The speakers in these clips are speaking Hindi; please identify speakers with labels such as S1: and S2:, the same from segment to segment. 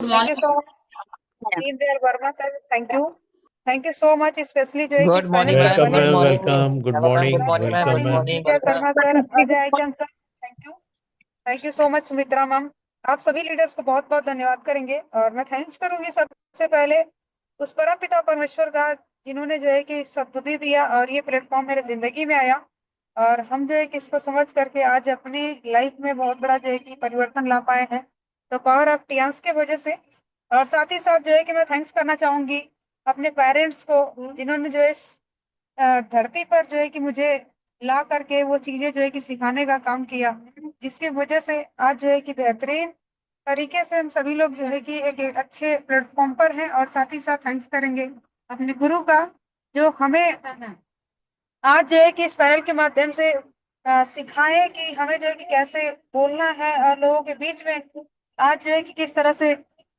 S1: Thank you so much Deendayal Verma sir, thank you so much, specially जो है कि
S2: गुड
S1: इस पैनल
S2: मॉर्निंग
S1: पर
S2: मैम,
S3: Welcome,
S1: बने
S2: गुड
S3: ma'am.
S1: हुए
S2: morning.
S3: Welcome. Good
S2: hello ma'am,
S3: morning.
S2: Good
S1: sir,
S2: morning
S1: good
S2: ma'am,
S3: Welcome,
S2: good
S1: morning
S3: ma'am.
S2: Morning.
S1: Vijay Sharma sir, Ajay Chand sir, thank you so much Sumitra ma'am. आप सभी लीडर्स को बहुत बहुत धन्यवाद करेंगे और मैं थैंक्स करूंगी सबसे पहले उस परमपिता परमेश्वर का, जिन्होंने जो है कि सद्बुद्धि दिया और ये प्लेटफॉर्म मेरे जिंदगी में आया और हम जो है कि इसको समझ करके आज अपनी लाइफ में बहुत बड़ा जो है कि परिवर्तन ला पाए हैं, तो पावर ऑफ टियांस के वजह से। और साथ ही साथ जो है कि मैं थैंक्स करना चाहूंगी अपने पेरेंट्स को, जिन्होंने जो है इस धरती पर जो है कि मुझे ला करके वो चीजें जो है कि सिखाने का काम किया, जिसकी वजह से आज जो है कि बेहतरीन तरीके से हम सभी लोग जो है कि एक अच्छे प्लेटफॉर्म पर हैं। और साथ ही साथ थैंक्स करेंगे अपने गुरु का, जो हमें आज जो है कि इस पैनल के माध्यम से सिखाएं कि हमें जो है कि कैसे बोलना है और लोगों के बीच में आज जो है कि किस तरह से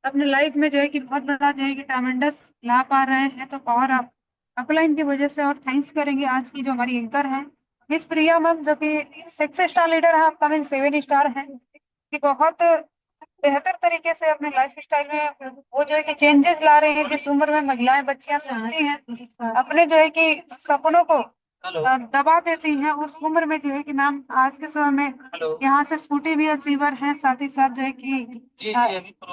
S1: अपने लाइफ में जो है कि बहुत बड़ा जो है कि ट्रामेंडस ला पा रहे हैं, तो पावर ऑफ अपलाइन की वजह से। और थैंक्स करेंगे आज की जो हमारी एंकर हैं मिस प्रिया मैम, जो कि 6 स्टार लीडर है, अपकमिंग 7 स्टार है, कि बहुत बेहतर तरीके से अपने लाइफ स्टाइल में वो जो है कि चेंजेस ला रहे हैं। जिस उम्र में महिलाएं बच्चियां सोचती हैं अपने जो है कि सपनों को दबा देती हैं, उस उम्र में जो है कि मैम आज के समय में यहाँ से स्कूटी भी अचीवर है, साथ ही साथ जो है कि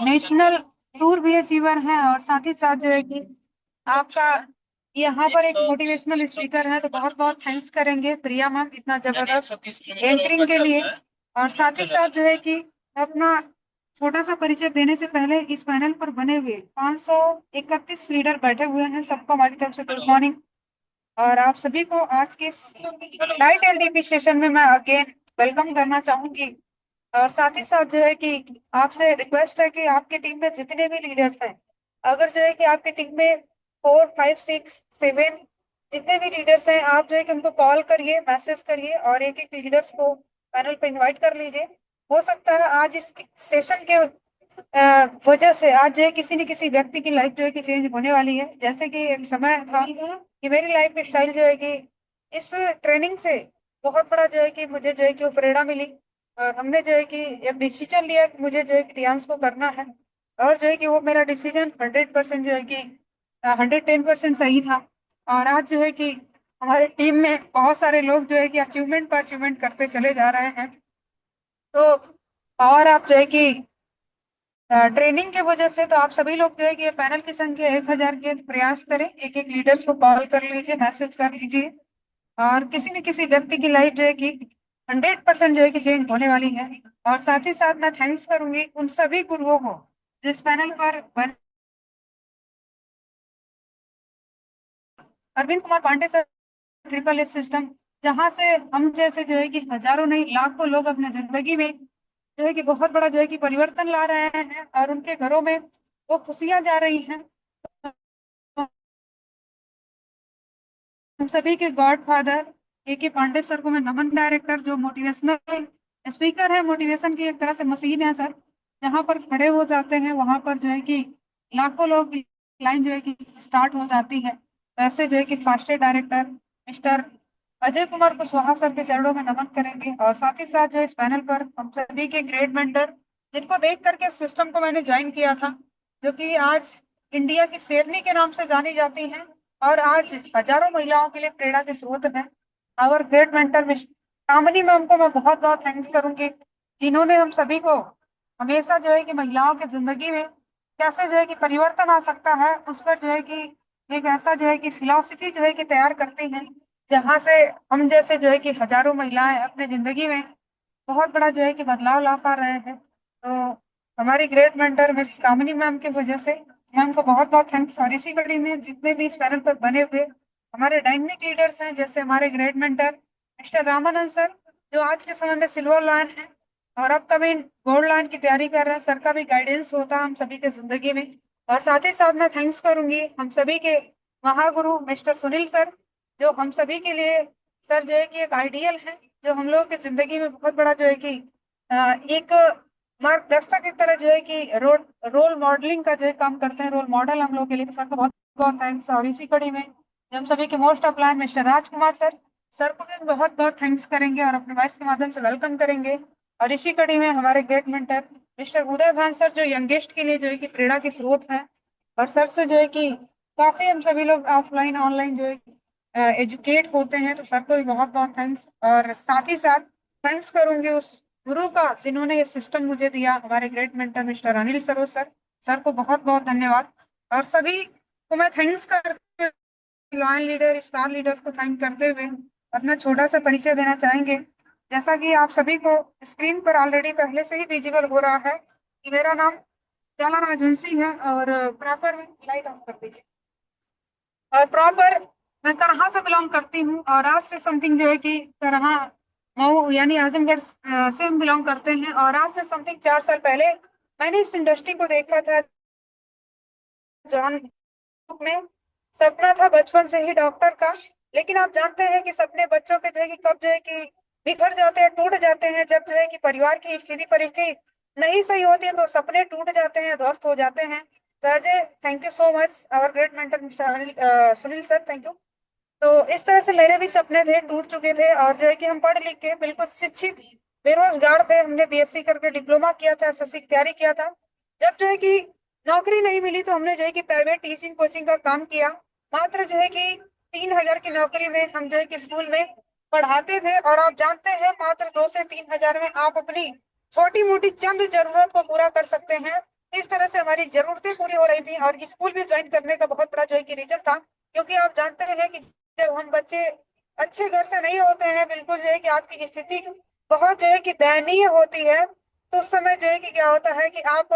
S1: नेशनल टूर भी अचीवर है, और साथ ही साथ जो है कि आपका यहाँ पर एक मोटिवेशनल स्पीकर है। तो बहुत बहुत थैंक्स करेंगे प्रिया मैम इतना जबरदस्त एंकरिंग के लिए। और साथ ही साथ जो है कि अपना छोटा सा परिचय देने से पहले, इस पैनल पर बने हुए 531 लीडर बैठे हुए हैं, सबको हमारी तरफ से गुड मॉर्निंग। और आप सभी को आज के इस लाइट एंड डीपी सेशन में मैं अगेन वेलकम करना चाहूंगी। और साथ ही साथ जो है कि आपसे रिक्वेस्ट है कि आपकी टीम में जितने भी लीडर्स हैं, अगर जो है कि आपकी टीम में 4 5 6 7 जितने भी लीडर्स हैं, आप जो है कि उनको कॉल करिए, मैसेज करिए और एक एक लीडर्स को पैनल पे इनवाइट कर लीजिए। हो सकता है आज इस सेशन के वजह से आज जो है किसी न किसी व्यक्ति की लाइफ जो है कि चेंज होने वाली है। जैसे कि एक समय था कि मेरी लाइफ स्टाइल जो है कि इस ट्रेनिंग से बहुत बड़ा जो है कि मुझे जो है कि वो प्रेरणा मिली, और हमने जो है कि एक डिसीजन लिया कि मुझे जो है कि डांस को करना है। और जो है कि वो मेरा डिसीजन 100% जो है कि 110% सही था। और आज जो है कि हमारे टीम में बहुत सारे लोग जो है कि अचीवमेंट पर अचीवमेंट करते चले जा रहे हैं। तो और आप जो है कि ट्रेनिंग के वजह से, तो आप सभी लोग जो है कि ये पैनल की संख्या 1000 के प्रयास करें, एक एक लीडर्स को कॉल कर लीजिए, मैसेज कर लीजिए, और किसी न किसी व्यक्ति की लाइफ जो है कि 100% जो है कि चेंज होने वाली है। और साथ ही साथ मैं थैंक्स करूंगी उन सभी गुरुओं को जिस पैनल पर Arvind Kumar Pandey sir, triple S system, जहां से हम जैसे जो है कि हजारों नहीं लाखों लोग अपने जिंदगी में जो है कि बहुत बड़ा जो है कि परिवर्तन ला रहे हैं और उनके घरों में वो खुशियां जा रही हैं। हम सभी के God father A.K. Pandey sir को मैं नमन, डायरेक्टर जो मोटिवेशनल स्पीकर है, मोटिवेशन की एक तरह से मशीन है सर। जहां पर खड़े हो जाते हैं वहां पर जो है कि लाखों लोग लाइन जो है कि स्टार्ट हो जाती है। तो ऐसे जो है कि फास्टेड director mister Ajay Kumar Kushwaha sir के चरणों में नमन करेंगे। और साथ ही साथ जो इस पैनल पर हम सभी के ग्रेट मेंटर, जिनको देख करके सिस्टम को मैंने ज्वाइन किया था, जो कि आज इंडिया की शेरनी के नाम से जानी जाती हैं और आज हजारों महिलाओं के लिए प्रेरणा के स्रोत है, our great mentor miss Kamini ma'am को मैं बहुत बहुत थैंक्स करूंगी, जिन्होंने हम सभी को हमेशा जो है कि महिलाओं की जिंदगी में कैसे जो है कि परिवर्तन आ सकता है, उस पर जो है कि एक ऐसा जो है कि फिलॉसफी जो है कि तैयार करती हैं, जहां से हम जैसे जो है कि हजारों महिलाएं अपने जिंदगी में बहुत बड़ा जो है कि बदलाव ला पा रहे हैं। तो हमारी ग्रेट मेंटर मिस कामिनी मैम की वजह से मैम को बहुत बहुत थैंक्स। और इसी कड़ी में जितने भी इस पैनल पर बने हुए हमारे डायनेमिक लीडर्स हैं, जैसे हमारे great mentor mister Ramanand sir, जो आज के समय में सिल्वर लायन है और अपकमिंग गोल्ड लायन की तैयारी कर रहे हैं, सर का भी गाइडेंस होता है हम सभी के जिंदगी में। और साथ ही साथ मैं थैंक्स करूंगी हम सभी के महागुरु मिस्टर सुनील सर, जो हम सभी के लिए सर जो है कि एक आइडियल है, जो हम लोगों की जिंदगी में बहुत बड़ा जो है कि एक मार्गदर्शक की तरह जो है कि रोल मॉडलिंग का जो है काम करते हैं, रोल मॉडल हम लोग के लिए। तो सर को बहुत बहुत थैंक्स। और इसी कड़ी में हम सभी के मोस्ट अपलाइन मिस्टर राजकुमार सर, सर को भी बहुत बहुत थैंक्स करेंगे और अपने वॉइस के माध्यम से वेलकम करेंगे। और इसी कड़ी में हमारे ग्रेट मेंटर मिस्टर उदय भान सर जो यंगेस्ट के लिए जो है कि प्रेरणा के स्रोत हैं, और सर से जो है कि काफी हम सभी लोग ऑफलाइन ऑनलाइन जो है एजुकेट होते हैं, तो सर को भी बहुत बहुत थैंक्स। और साथ ही साथ थैंक्स करूंगी उस गुरु का जिन्होंने ये सिस्टम मुझे दिया, हमारे great mentor mister Anil sir. Sir को बहुत बहुत धन्यवाद। और सभी को मैं थैंक्स करते हुए, लॉयल लीडर स्टार लीडर को थैंक करते हुए अपना छोटा सा परिचय देना चाहेंगे। जैसा कि आप सभी को स्क्रीन पर ऑलरेडी पहले से ही विजिबल हो रहा है कि मेरा नाम जाला राजवंशी है, और प्रॉपर लाइट ऑफ कर दीजिए। और प्रॉपर मैं करहा से बिलोंग करती हूँ, और आज से समथिंग जो है कि करहा मऊ यानी आजमगढ़ से हम बिलोंग करते हैं। और आज से समथिंग 4 साल पहले मैंने इस इंडस्ट्री को देखा था जॉन में। सपना था बचपन से ही डॉक्टर का, लेकिन आप जानते हैं कि सपने बच्चों के जो है कि कब जो है कि बिखर जाते हैं, टूट जाते हैं, जब जो है कि परिवार की स्थिति परिस्थिति नहीं सही होती है, तो सपने टूट जाते हैं, ध्वस्त हो जाते हैं। तो Ajay, thank you so much our great mentor mister Sunil sir, thank you. तो इस तरह से मेरे भी सपने थे, टूट चुके थे, और जो है कि हम पढ़ लिख के बिल्कुल शिक्षित बेरोजगार थे। हमने बीएससी करके डिप्लोमा किया था, एसएससी की तैयारी किया था। जब जो है कि नौकरी नहीं मिली, तो हमने जो है कि प्राइवेट टीचिंग कोचिंग का काम किया। मात्र जो है कि 3,000 की नौकरी में हम जो है कि स्कूल में पढ़ाते थे। और आप जानते हैं मात्र 2 से 3 हजार में आप अपनी छोटी मोटी चंद जरूरत को पूरा कर सकते हैं। इस तरह से हमारी जरूरतें पूरी हो रही थी। और स्कूल भी ज्वाइन करने का बहुत बड़ा जो है कि रीजन था, क्योंकि आप जानते हैं कि जब हम बच्चे अच्छे घर से नहीं होते हैं, बिल्कुल जो है कि आपकी स्थिति बहुत जो है कि दयनीय होती है, तो उस समय जो है कि क्या होता है कि आप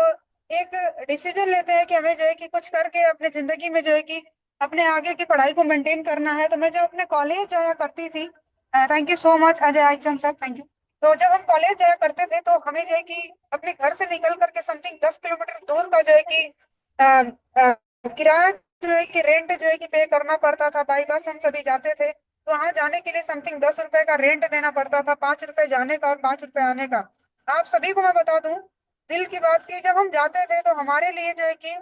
S1: एक डिसीजन लेते हैं कि हमें जो है कि कुछ करके अपने जिंदगी में जो है कि अपने आगे की पढ़ाई को मेंटेन करना है। तो मैं जब अपने कॉलेज जाया करती थी, thank you so much Ajay आइचन सर, थैंक यू। तो जब हम कॉलेज जाया करते थे, तो हमें जो है कि अपने घर से निकल करके समथिंग 10 किलोमीटर दूर का जो है कि अ, अ, किराया जो है कि रेंट जो है कि पे करना पड़ता था। बाई बस हम सभी जाते थे, तो वहां जाने के लिए समथिंग 10 रुपए का रेंट देना पड़ता था, 5 रुपए जाने का और 5 रुपए आने का। आप सभी को मैं बता दूं, दिल की बात की, जब हम जाते थे तो हमारे लिए जो है कि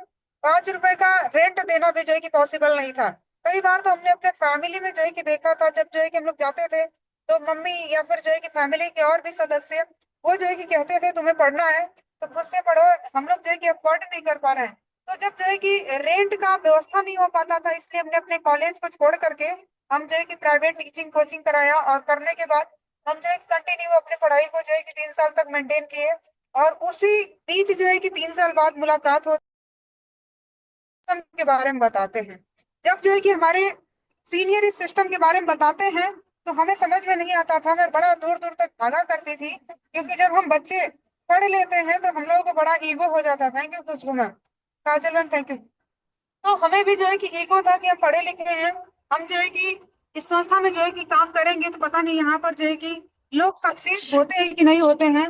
S1: 5 रुपए का रेंट देना भी जो है कि पॉसिबल नहीं था। कई बार तो हमने अपने फैमिली में जो है कि देखा था, जब जो है कि हम लोग जाते थे, तो मम्मी या फिर जो है कि फैमिली के और भी सदस्य वो जो है कि कहते थे तुम्हें पढ़ना है तो खुद से पढ़ो, हम लोग जो है कि अफोर्ड नहीं कर पा रहे हैं। तो जब जो है कि रेंट का व्यवस्था नहीं हो पाता था, इसलिए हमने अपने कॉलेज को छोड़ करके हम जो है कि प्राइवेट टीचिंग कोचिंग कराया, और करने के बाद हम जो है कंटिन्यू अपनी पढ़ाई को जो है कि 3 साल तक मेंटेन किए। और उसी बीच जो है कि 3 साल बाद मुलाकात हो के बारे में बताते हैं। जब जो है कि हमारे सीनियर इस सिस्टम के बारे में बताते हैं, तो हमें समझ में नहीं आता था, मैं बड़ा दूर दूर तक भागा करती थी, क्योंकि जब हम बच्चे पढ़ लेते हैं तो हम लोगों को बड़ा ईगो हो जाता था। Thank you Khushboo ma'am, Kajal ma'am, thank you. तो हमें भी जो है कि ईगो था कि हम पढ़े लिखे हैं, हम जो है कि इस संस्था में जो है कि काम करेंगे, तो पता नहीं यहाँ पर जो है कि लोग सक्सेस होते हैं कि नहीं होते हैं,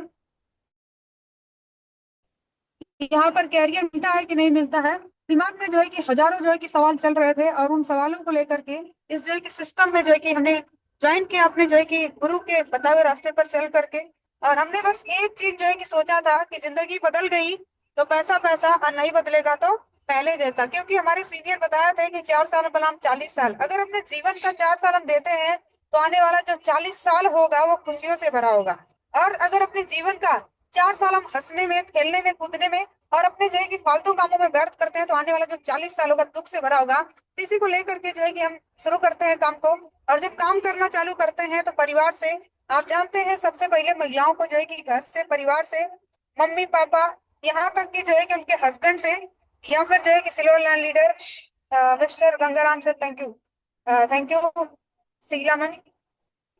S1: यहाँ पर कैरियर मिलता है कि नहीं मिलता है। दिमाग में जो है कि हजारों जो है कि सवाल चल रहे थे, और उन सवालों को लेकर के इस जो है कि सिस्टम में जो है कि हमने ज्वाइन किया, अपने जो है कि गुरु के बताए हुए रास्ते पर चल करके। और हमने बस एक चीज जो है कि सोचा था कि जिंदगी बदल गई तो पैसा पैसा, और नहीं बदलेगा तो पहले जैसा। क्योंकि हमारे सीनियर बताया था कि 4 साल बनाम 40 साल, अगर अपने जीवन का 4 साल हम देते हैं, तो आने वाला जो 40 साल होगा वो खुशियों से भरा होगा। और अगर अपने जीवन का 4 साल हम हंसने में, खेलने में, कूदने में और अपने जो है कि फालतू कामों में व्यर्थ करते हैं, तो आने वाला जो 40 साल होगा दुख से भरा होगा। इसी को लेकर के जो है कि हम शुरू करते हैं काम को। और जब काम करना चालू करते हैं, तो परिवार से, आप जानते हैं सबसे पहले महिलाओं को जो है कि घर से, परिवार से, मम्मी पापा, यहाँ तक कि जो है कि उनके हस्बैंड से, या फिर जो है कि silver line leader mister Gangaram sir, thank you, thank you Sheela ma'am.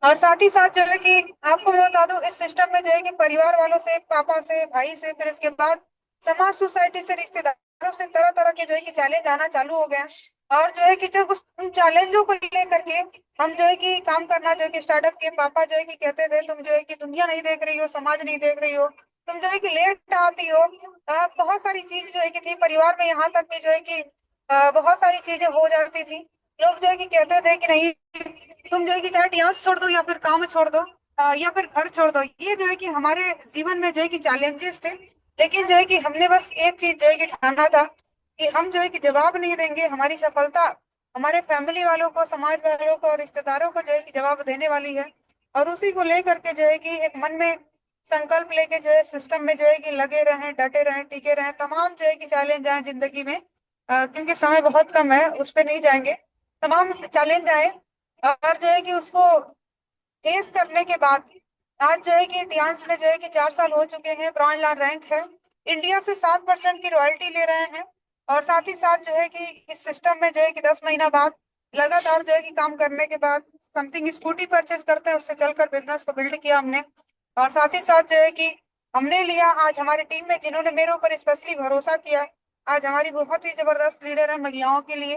S1: और साथ ही साथ जो है कि आपको मैं बता दूं, इस सिस्टम में जो है कि परिवार वालों से, पापा से, भाई से, फिर इसके बाद समाज, सोसाइटी से, रिश्तेदारों से तरह तरह के जो है कि चैलेंज आना चालू हो गए। और जो है कि जब उन चैलेंजों को लेकर के हम जो है कि काम करना जो है कि स्टार्टअप के, पापा जो है कि कहते थे तुम जो है कि दुनिया नहीं देख रही हो, समाज नहीं देख रही हो, तुम जो है कि लेट आती हो। बहुत सारी चीज जो है कि थी परिवार में, यहाँ तक कि जो है कि बहुत सारी चीजें हो जाती थी। लोग जो है कि कहते थे कि नहीं, तुम जो है कि चाहे डांस छोड़ दो या फिर काम छोड़ दो, या फिर घर छोड़ दो। ये जो है कि हमारे जीवन में जो है कि चैलेंजेस थे। लेकिन जो है कि हमने बस एक चीज जो है कि ठाना था कि हम जो है कि जवाब नहीं देंगे। हमारी सफलता हमारे फैमिली वालों को, समाज वालों को और रिश्तेदारों को जो है कि जवाब देने वाली है। और उसी को लेकर के जो है कि एक मन में संकल्प लेके जो है सिस्टम में जो है कि लगे रहें, डटे रहें, टिके रहें। तमाम जो है कि चैलेंज आए जिंदगी में, क्योंकि समय बहुत कम है, उस पे नहीं जाएंगे। तमाम चैलेंज आए और जो है कि उसको फेस करने के बाद आज जो है कि टियांस में जो है कि 4 साल हो चुके हैं, ब्रॉन्ज लाल रैंक है। इंडिया से 7% की रॉयल्टी ले रहे हैं। और साथ ही साथ जो है कि इस सिस्टम में जो है कि 10 महीना बाद लगातार जो है कि काम करने के बाद समथिंग स्कूटी परचेज करते हैं, उससे चलकर बिजनेस को बिल्ड किया हमने। और साथ ही साथ जो है कि हमने लिया आज हमारी टीम में जिन्होंने मेरे ऊपर स्पेशली भरोसा किया। आज हमारी बहुत ही जबरदस्त लीडर है महिलाओं के लिए,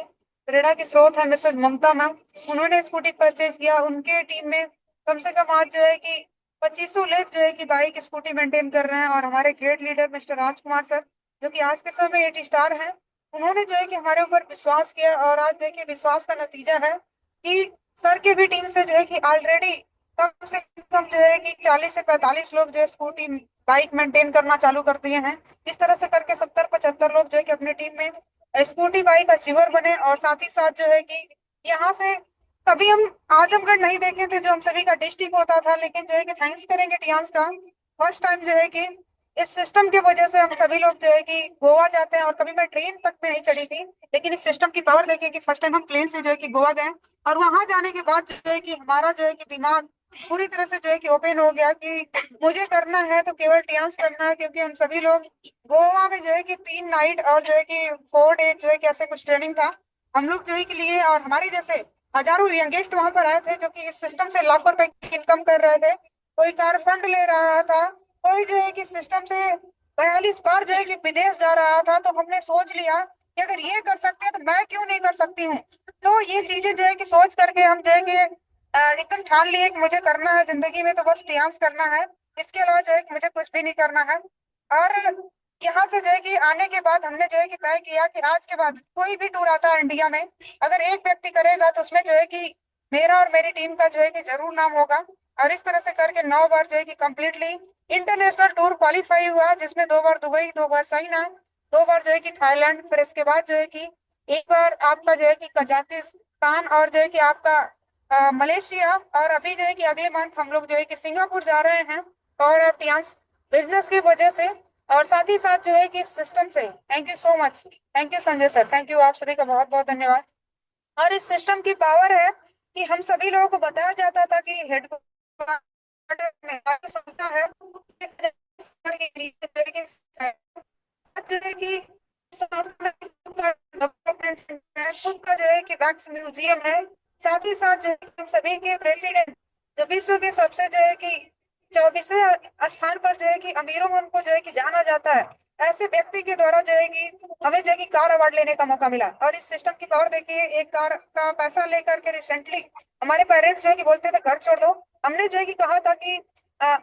S1: प्रेरणा की स्रोत है मिसेज ममता मैम। उन्होंने स्कूटी परचेज किया। उनके टीम में कम से कम आज जो है कि 2500 लोग जो है कि बाइक स्कूटी मेंटेन कर रहे हैं। और हमारे ग्रेट लीडर मिस्टर राजकुमार सर, जो कि आज के समय में 8 स्टार हैं, उन्होंने जो है कि हमारे ऊपर विश्वास किया। और आज देखिए विश्वास का नतीजा है कि सर की भी टीम से जो है कि ऑलरेडी कम से कम जो है कि 40 से 45 लोग जो है स्कूटी बाइक मेंटेन करना चालू कर दिए हैं। इस तरह से करके 70-75 लोग जो है कि अपनी टीम में स्कूटी बाइक अचीवर बने। और साथ ही साथ जो है कि यहाँ से कभी हम आजमगढ़ नहीं देखे थे जो हम सभी का डिस्ट्रिक्ट होता था, लेकिन जो है कि थैंक्स करेंगे टियांस का, फर्स्ट टाइम जो है कि इस सिस्टम की वजह से हम सभी लोग जो है कि गोवा जाते हैं। और कभी मैं ट्रेन तक में नहीं चढ़ी थी, लेकिन इस सिस्टम की पावर देखिए कि फर्स्ट टाइम हम प्लेन से जो है कि गोवा गए। और वहां जाने के बाद जो है कि हमारा जो है कि दिमाग पूरी तरह से जो है कि ओपन हो गया कि मुझे करना है तो केवल टियांस करना है। क्योंकि हम सभी लोग गोवा में जो है कि 3 नाइट और जो है कि 4 डे जो है कि ऐसे कुछ ट्रेनिंग था हम लोग जो है कि लिए। और हमारे जैसे हजारों यंगेस्ट वहां पर आए थे जो कि इस सिस्टम से लाखों रुपए की इनकम कर रहे थे। कोई कार फंड ले रहा था, कोई जो है कि सिस्टम से 42 बार जो है कि विदेश जा रहा था। तो हमने सोच लिया कि अगर ये कर सकते हैं तो मैं क्यों नहीं कर सकती हूँ। तो ये चीजें जो है कि सोच करके हम जो है कि एकदम ठान लिए कि मुझे करना है जिंदगी में तो बस डांस करना है। इसके अलावा जो है कि मुझे कुछ भी नहीं करना है। और यहाँ से जो है कि आने के बाद हमने जो है कि तय किया कि आज के बाद कोई भी टूर आता है इंडिया में, अगर एक व्यक्ति करेगा तो उसमें जो है कि मेरा और मेरी टीम का जो है कि जरूर नाम होगा। और इस तरह से करके 9 बार जो है कि कंप्लीटली इंटरनेशनल टूर क्वालिफाई हुआ, जिसमें 2 बार दुबई, 2 बार चाइना, 2 बार जो है कि थाईलैंड, फिर इसके बाद जो है कि एक बार आपका जो है कि कजाकिस्तान, और जो है कि आपका मलेशिया। और अभी जो है कि अगले मंथ हम लोग जो है कि सिंगापुर जा रहे हैं और टियांस बिजनेस की वजह से। और साथ ही साथ जो है कि सिस्टम से thank you so much, thank you Sanjay sir, thank you, आप सभी का बहुत बहुत धन्यवाद। और इस सिस्टम की पावर है कि हम सभी लोगों को बताया जाता था कि हेडक्वार्टर में जो संस्था है जो है कि संस्था में खुद का डेवलपमेंट है, खुद का जो है कि वैक्स म्यूजियम है। साथ ही साथ जो है कि हम सभी के प्रेसिडेंट जो विश्व के सबसे जो है कि 24वें स्थान पर जो है कि अमीरों में उनको जो है कि जाना जाता है, ऐसे व्यक्ति के द्वारा जो है कि हमें जो है कि कार अवार्ड लेने का मौका मिला। और इस सिस्टम की पावर देखिए, एक कार का पैसा लेकर के रिसेंटली हमारे पेरेंट्स जो है कि बोलते थे घर छोड़ दो। हमने जो है कि कहा था कि आ,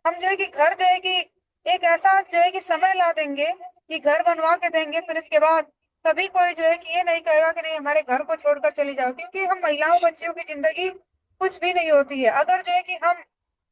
S1: हम जो है कि घर जो है कि एक ऐसा जो है कि समय ला देंगे कि घर बनवा के देंगे, फिर इसके बाद कभी कोई जो है कि ये नहीं कहेगा कि नहीं हमारे घर को छोड़कर चली जाओ। क्योंकि हम महिलाओं बच्चियों की जिंदगी कुछ भी नहीं होती है। अगर जो है कि हम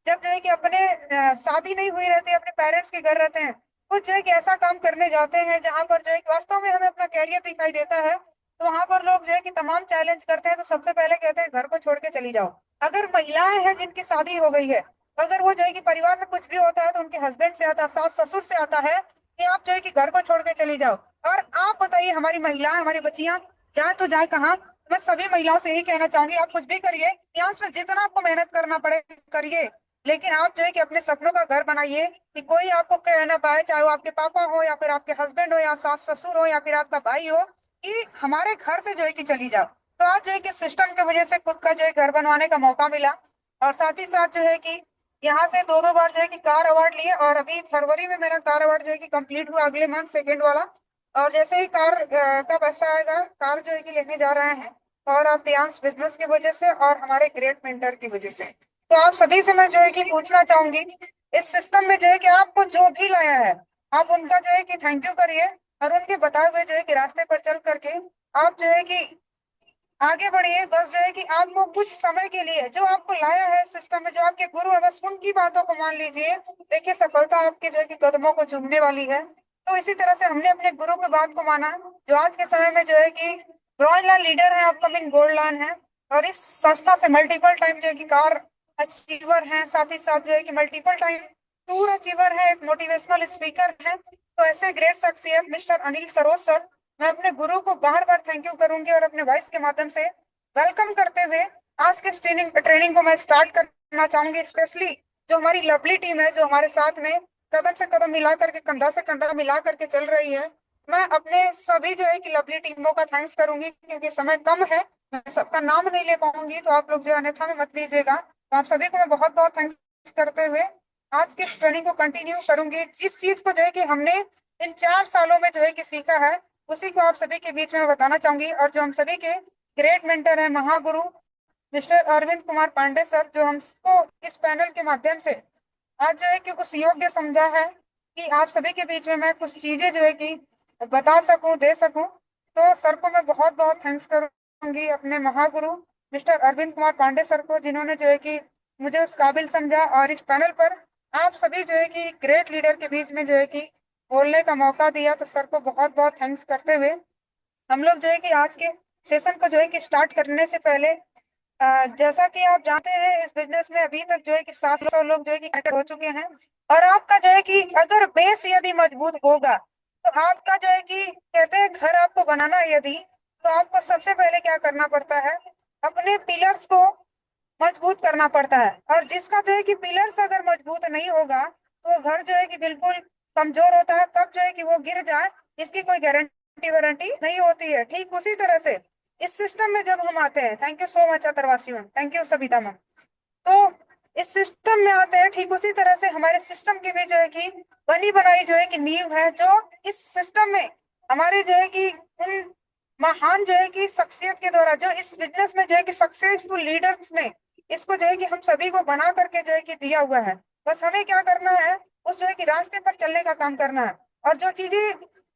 S1: जब जो है कि अपने शादी नहीं हुई रहती, अपने पेरेंट्स के घर रहते हैं, कुछ जो है कि ऐसा काम करने जाते हैं जहां पर जो है कि वास्तव में हमें अपना कैरियर दिखाई देता है, तो वहां पर लोग जो है कि तमाम चैलेंज करते हैं। तो सबसे पहले कहते हैं घर को छोड़ के चली जाओ। अगर महिलाएं हैं जिनकी शादी हो गई है, अगर वो जो है कि परिवार में कुछ भी होता है तो उनके हस्बैंड से आता है, सास ससुर से आता है कि आप जो है कि घर को छोड़ के चली जाओ। और आप बताइए हमारी महिलाएं, हमारी बच्चियां जाए तो जाए कहाँ। मैं सभी महिलाओं से यही कहना चाहूंगी, आप कुछ भी करिए, यहाँ में जितना आपको मेहनत करना पड़े करिए, लेकिन आप जो है कि अपने सपनों का घर बनाइए कि कोई आपको कह ना पाए, चाहे वो आपके पापा हो या फिर आपके हस्बैंड हो या सास ससुर हो या फिर आपका भाई हो, कि हमारे घर से जो है कि चली जाओ। तो आज जो है कि सिस्टम की वजह से खुद का जो है घर बनवाने का मौका मिला। और साथ ही साथ जो है कि यहाँ से 2-2 बार जो है कि कार अवार्ड लिए। और अभी फरवरी में मेरा कार अवार्ड जो है कि कंप्लीट हुआ, अगले मंथ सेकेंड वाला। और जैसे ही कार का पैसा आएगा, कार जो है कि लेने जा रहे हैं। और आप डियांस बिजनेस की वजह से और हमारे ग्रेट मेंटर की वजह से, तो आप सभी से मैं जो है कि पूछना चाहूंगी, इस सिस्टम में जो है कि आपको जो भी लाया है, आप उनका जो है कि थैंक यू करिए। और उनके बताए हुए जो है कि रास्ते पर चल करके आप जो है कि आगे बढ़िए। बस जो है कि आपको कुछ समय के लिए जो आपको लाया है सिस्टम में, जो आपके गुरु है, बस उनकी बातों को मान लीजिए। देखिए सफलता आपके जो है कि कदमों को चूमने वाली है। तो इसी तरह से हमने अपने गुरु की बात को माना, जो आज के समय में जो है कि ब्रॉन्ज लाइन लीडर है, अपकमिंग गोल्ड लाइन है। और इस संस्था से मल्टीपल टाइम जो है कि कार अचीवर हैं, साथ ही साथ जो है कि मल्टीपल टाइम टूर अचीवर है, एक मोटिवेशनल स्पीकर है। तो ऐसे ग्रेट शख्सियत मिस्टर अनिल सरोज सर, मैं अपने गुरु को बार बार थैंक यू करूंगी और अपने वॉइस के माध्यम से वेलकम करते हुए आज के ट्रेनिंग ट्रेनिंग को मैं स्टार्ट करना चाहूंगी। स्पेशली जो हमारी लवली टीम है, जो हमारे साथ में कदम से कदम मिला करके, कंधा से कंधा मिला करके चल रही है, मैं अपने सभी जो है कि लवली टीमों का थैंक्स करूंगी। क्योंकि समय कम है, मैं सबका नाम नहीं ले पाऊंगी, तो आप लोग जो है अन्यथा में मत लीजिएगा। तो आप सभी को मैं बहुत बहुत थैंक्स करते हुए आज के इस ट्रेनिंग को कंटिन्यू करूंगी। जिस चीज को जो है कि हमने इन 4 सालों में जो है कि सीखा है, उसी को आप सभी के बीच में मैं बताना चाहूंगी। और जो हम सभी के ग्रेट मेंटर है, महागुरु मिस्टर अरविंद कुमार पांडे सर, जो हमको इस पैनल के माध्यम से आज जो है कि कुछ योग्य समझा है कि आप सभी के बीच में मैं कुछ चीजें जो है कि बता सकूं, दे सकूं। तो सर को मैं बहुत बहुत थैंक्स करूंगी, अपने महागुरु मिस्टर अरविंद कुमार पांडे सर को, जिन्होंने जो है कि मुझे उस काबिल समझा और इस पैनल पर आप सभी जो है कि ग्रेट लीडर के बीच में जो है कि बोलने का मौका दिया। तो सर को बहुत बहुत थैंक्स करते हुए हम लोग जो है कि आज के सेशन को जो है कि स्टार्ट करने से पहले जैसा कि आप जानते हैं, इस बिजनेस में अभी तक जो है कि 700 लोग जो है कि कनेक्ट हो चुके हैं। और आपका जो है कि अगर बेस यदि मजबूत होगा, तो आपका जो है कि कहते हैं घर आपको बनाना है यदि, तो आपको सबसे पहले क्या करना पड़ता है, अपने पिलर्स को मजबूत करना पड़ता है। और जिसका जो है कि पिलर्स अगर मजबूत नहीं होगा, तो वो घर जो है कि बिल्कुल कमजोर होता है। कब जो है कि वो गिर जाए, इसकी कोई गारंटी वारंटी नहीं होती है। ठीक उसी तरह से इस सिस्टम में जब हम आते हैं, थैंक यू सो मच अतरवासी ma'am, thank you Savita ma'am. तो इस सिस्टम में आते हैं, ठीक उसी तरह से हमारे सिस्टम की भी जो है कि बनी बनाई जो है कि नींव है, जो इस सिस्टम में हमारे जो है कि उन महान जो है कि शख्सियत के द्वारा, जो इस बिजनेस में जो है कि सक्सेसफुल लीडर्स ने इसको जो है कि हम सभी को बना करके जो है कि दिया हुआ है। बस हमें क्या करना है, उस जो है कि रास्ते पर चलने का काम करना है। और जो चीजें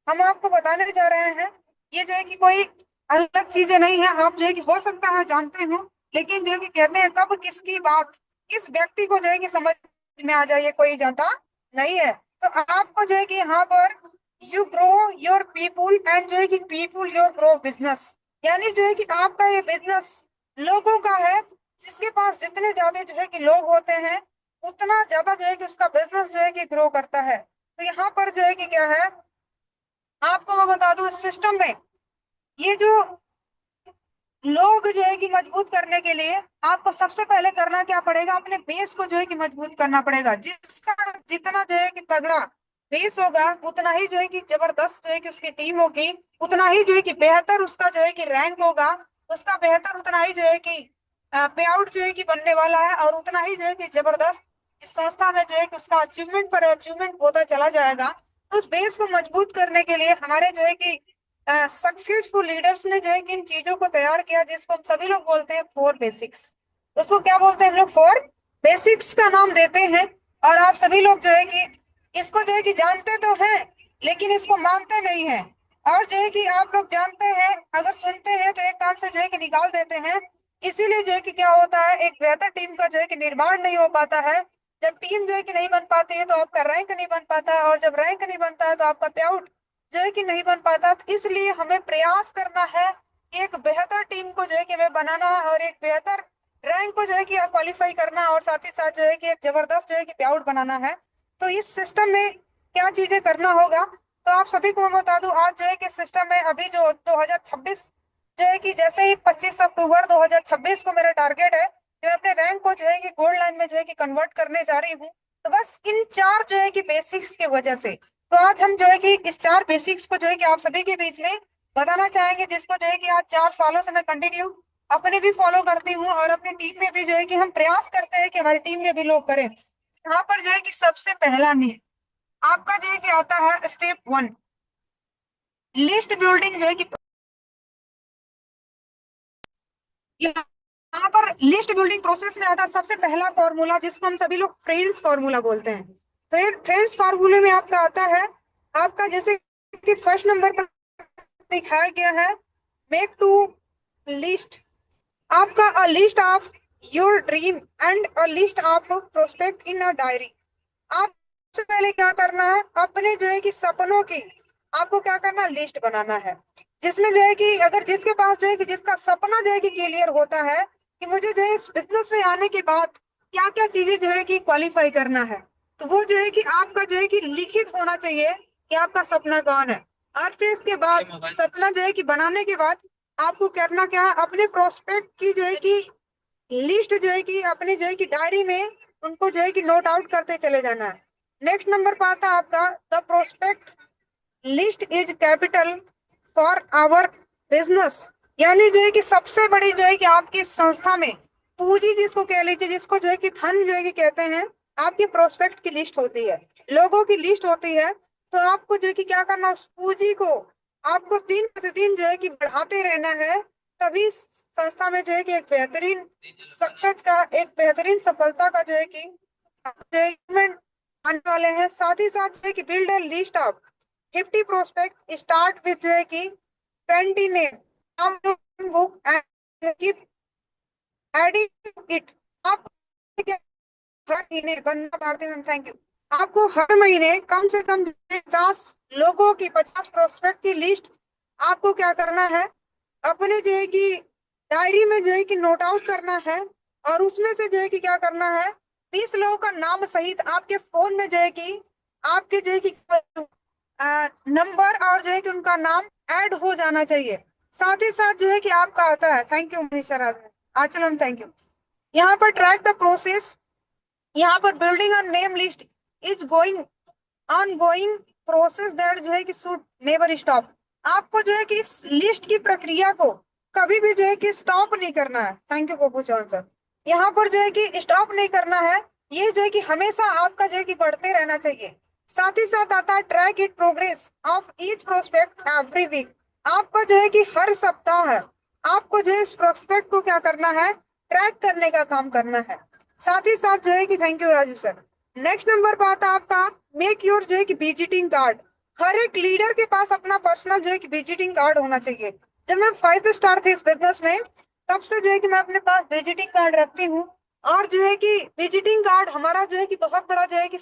S1: हम आपको बताने जा रहे हैं, ये जो है कि कोई अलग चीजें नहीं है। आप जो है कि हो सकता है जानते हो, लेकिन जो है कि कहते हैं कब किसकी बात किस व्यक्ति को जो है कि समझ में आ जाए, ये कोई जानता नहीं है। तो आपको जो है कि यहाँ पर you grow your people and जो है कि पीपुल योर ग्रो बिजनेस, यानी जो है कि आपका ये बिजनेस लोगों का है। जिसके पास जितने ज्यादा जो है कि लोग होते हैं, उतना ज्यादा जो है कि उसका बिजनेस जो है कि ग्रो करता है। तो यहाँ पर जो है कि क्या है, आपको मैं बता दूं, इस सिस्टम में ये जो लोग जो है कि मजबूत करने के लिए आपको सबसे पहले करना क्या पड़ेगा, अपने बेस को जो है कि मजबूत करना पड़ेगा। जिसका जितना जो है कि तगड़ा बेस होगा, उतना ही जो है कि जबरदस्त जो है कि उसकी टीम होगी, उतना ही जो है कि बेहतर उसका जो है कि रैंक होगा, उसका बेहतर उतना ही जो है कि पे आउट जो है कि बनने वाला है, और उतना ही जो है कि जबरदस्त इस संस्था में जो है कि उसका अचीवमेंट पर अचीवमेंट होता चला जाएगा। तो उस बेस को मजबूत करने के लिए हमारे जो है कि सक्सेसफुल लीडर्स ने जो है कि इन चीजों को तैयार किया, जिसको हम सभी लोग बोलते हैं 4 बेसिक्स। उसको क्या बोलते हैं हम लोग, 4 बेसिक्स का नाम देते हैं। और आप सभी लोग जो है कि इसको जो है कि जानते तो हैं, लेकिन इसको मानते नहीं हैं। और जो है कि आप लोग जानते हैं, अगर सुनते हैं तो एक कान से जो है कि निकाल देते हैं। इसीलिए जो है कि क्या होता है, एक बेहतर टीम का जो है कि निर्माण नहीं हो पाता है। जब टीम जो है कि नहीं बन पाती है, तो आपका रैंक नहीं बन पाता है, और जब रैंक नहीं बनता है, तो आपका पे आउट जो है कि नहीं बन पाता। तो इसलिए हमें प्रयास करना है कि एक बेहतर टीम को जो है कि हमें बनाना है, और एक बेहतर रैंक को जो है कि क्वालिफाई करना, और साथ ही साथ जो है कि एक जबरदस्त जो है कि पे आउट बनाना है। तो इस सिस्टम में क्या चीजें करना होगा, तो आप सभी को मैं बता दूं, आज जो है कि सिस्टम में अभी जो 2026 जो है कि जैसे ही 25 अक्टूबर 2026 को मेरा टारगेट है कि मैं अपने रैंक को जो है कि गोल्ड लाइन में जो है कि कन्वर्ट करने जा रही हूँ। तो बस इन 4 जो है कि बेसिक्स की वजह से, तो आज हम जो है कि इस 4 बेसिक्स को जो है कि आप सभी के बीच में बताना चाहेंगे, जिसको जो है कि आज 4 सालों से मैं कंटिन्यू अपने भी फॉलो करती हूँ, और अपनी टीम में भी जो है कि हम प्रयास करते हैं कि हमारी टीम में भी लोग करें। यहाँ पर जो है कि सबसे पहला नियम आपका जो है कि आता है स्टेप 1, लिस्ट बिल्डिंग जो है कि यहाँ पर लिस्ट बिल्डिंग प्रोसेस में आता है सबसे पहला फॉर्मूला, जिसको हम सभी लोग फ्रेंड्स फॉर्मूला बोलते हैं। फिर फ्रेंड्स फार्मूले में आपका आता है, आपका जैसे कि फर्स्ट नंबर पर दिखाया गया है, मेक टू लिस्ट, आपका a list of your dream and a list of prospect in a diary. आप सबसे पहले क्या करना है, अपने जो है कि सपनों की आपको क्या करना है, लिस्ट बनाना है। जिसमें जो है कि अगर जिसके पास जो है कि जिसका सपना जो है कि क्लियर होता है कि मुझे जो है इस बिजनेस में आने के बाद क्या क्या चीजें जो है कि क्वालिफाई करना है, तो वो जो है कि आपका जो है कि लिखित होना चाहिए कि आपका सपना कौन है। और फिर इसके बाद सपना जो है कि बनाने के बाद आपको करना क्या है, अपने प्रोस्पेक्ट की जो है कि लिस्ट जो है कि अपनी जो है कि डायरी में उनको जो है कि नोट आउट करते चले जाना है। नेक्स्ट नंबर पर आता है आपका the prospect list is capital for our business. यानी जो है कि सबसे बड़ी जो है कि आपकी संस्था में पूंजी जिसको कह लीजिए, जिसको जो है कि धन जो है कि कहते हैं, आपकी प्रोस्पेक्ट की लिस्ट होती है, लोगों की लिस्ट होती है। तो आपको जो है कि क्या करना, उस पूंजी को आपको दिन प्रतिदिन जो है कि बढ़ाते रहना है। तभी संस्था में जो है कि एक बेहतरीन सक्सेस का, एक बेहतरीन सफलता का जो है कि achievement आने वाले हैं। साथ ही साथ जो है कि build a list of 50 prospect start with जो है कि 20 name book and keep adding it. आप हर महीने, बंदा भारती मैम थैंक यू, आपको हर महीने कम से कम 50 लोगों की, 50 प्रोस्पेक्ट की लिस्ट आपको क्या करना है, अपने जो है कि डायरी में जो है कि नोट आउट करना है। और उसमें से जो है कि क्या करना है, 20 लोगों का नाम सहित आपके फोन में जो है कि आपके जो है कि नंबर और जो है कि उनका नाम ऐड हो जाना चाहिए। साथ ही साथ जो है कि आपका आता है, थैंक यू मनीषा राज, आचलम थैंक यू, यहाँ पर ट्रैक द प्रोसेस, यहाँ पर building a name list is going on going process that जो है कि शुड नेवर स्टॉप। आपको जो है कि इस लिस्ट की प्रक्रिया को कभी भी जो है कि स्टॉप नहीं करना है। Thank you Pappu Chauhan sir, यहाँ पर जो है कि स्टॉप नहीं करना है, ये जो है कि हमेशा आपका जो है कि बढ़ते रहना चाहिए। साथ ही साथ आता है track it progress of each prospect every week. आपको जो है कि हर सप्ताह है, आपको जो है इस प्रोस्पेक्ट को क्या करना है, ट्रैक करने का काम करना है। साथ ही साथ जो है कि thank you Raju sir, next number पर आता है आपका मेक योर जो है कि विजिटिंग कार्ड। हर एक लीडर के पास अपना पर्सनल जो है कि विजिटिंग कार्ड होना चाहिए। जब मैं 5 स्टार थे इस बिजनेस में, तब से जो है कि मैं अपने पास विजिटिंग कार्ड रखती हूँ। और जो है कि विजिटिंग कार्ड हमारा जो है कि बहुत बड़ा जो है कि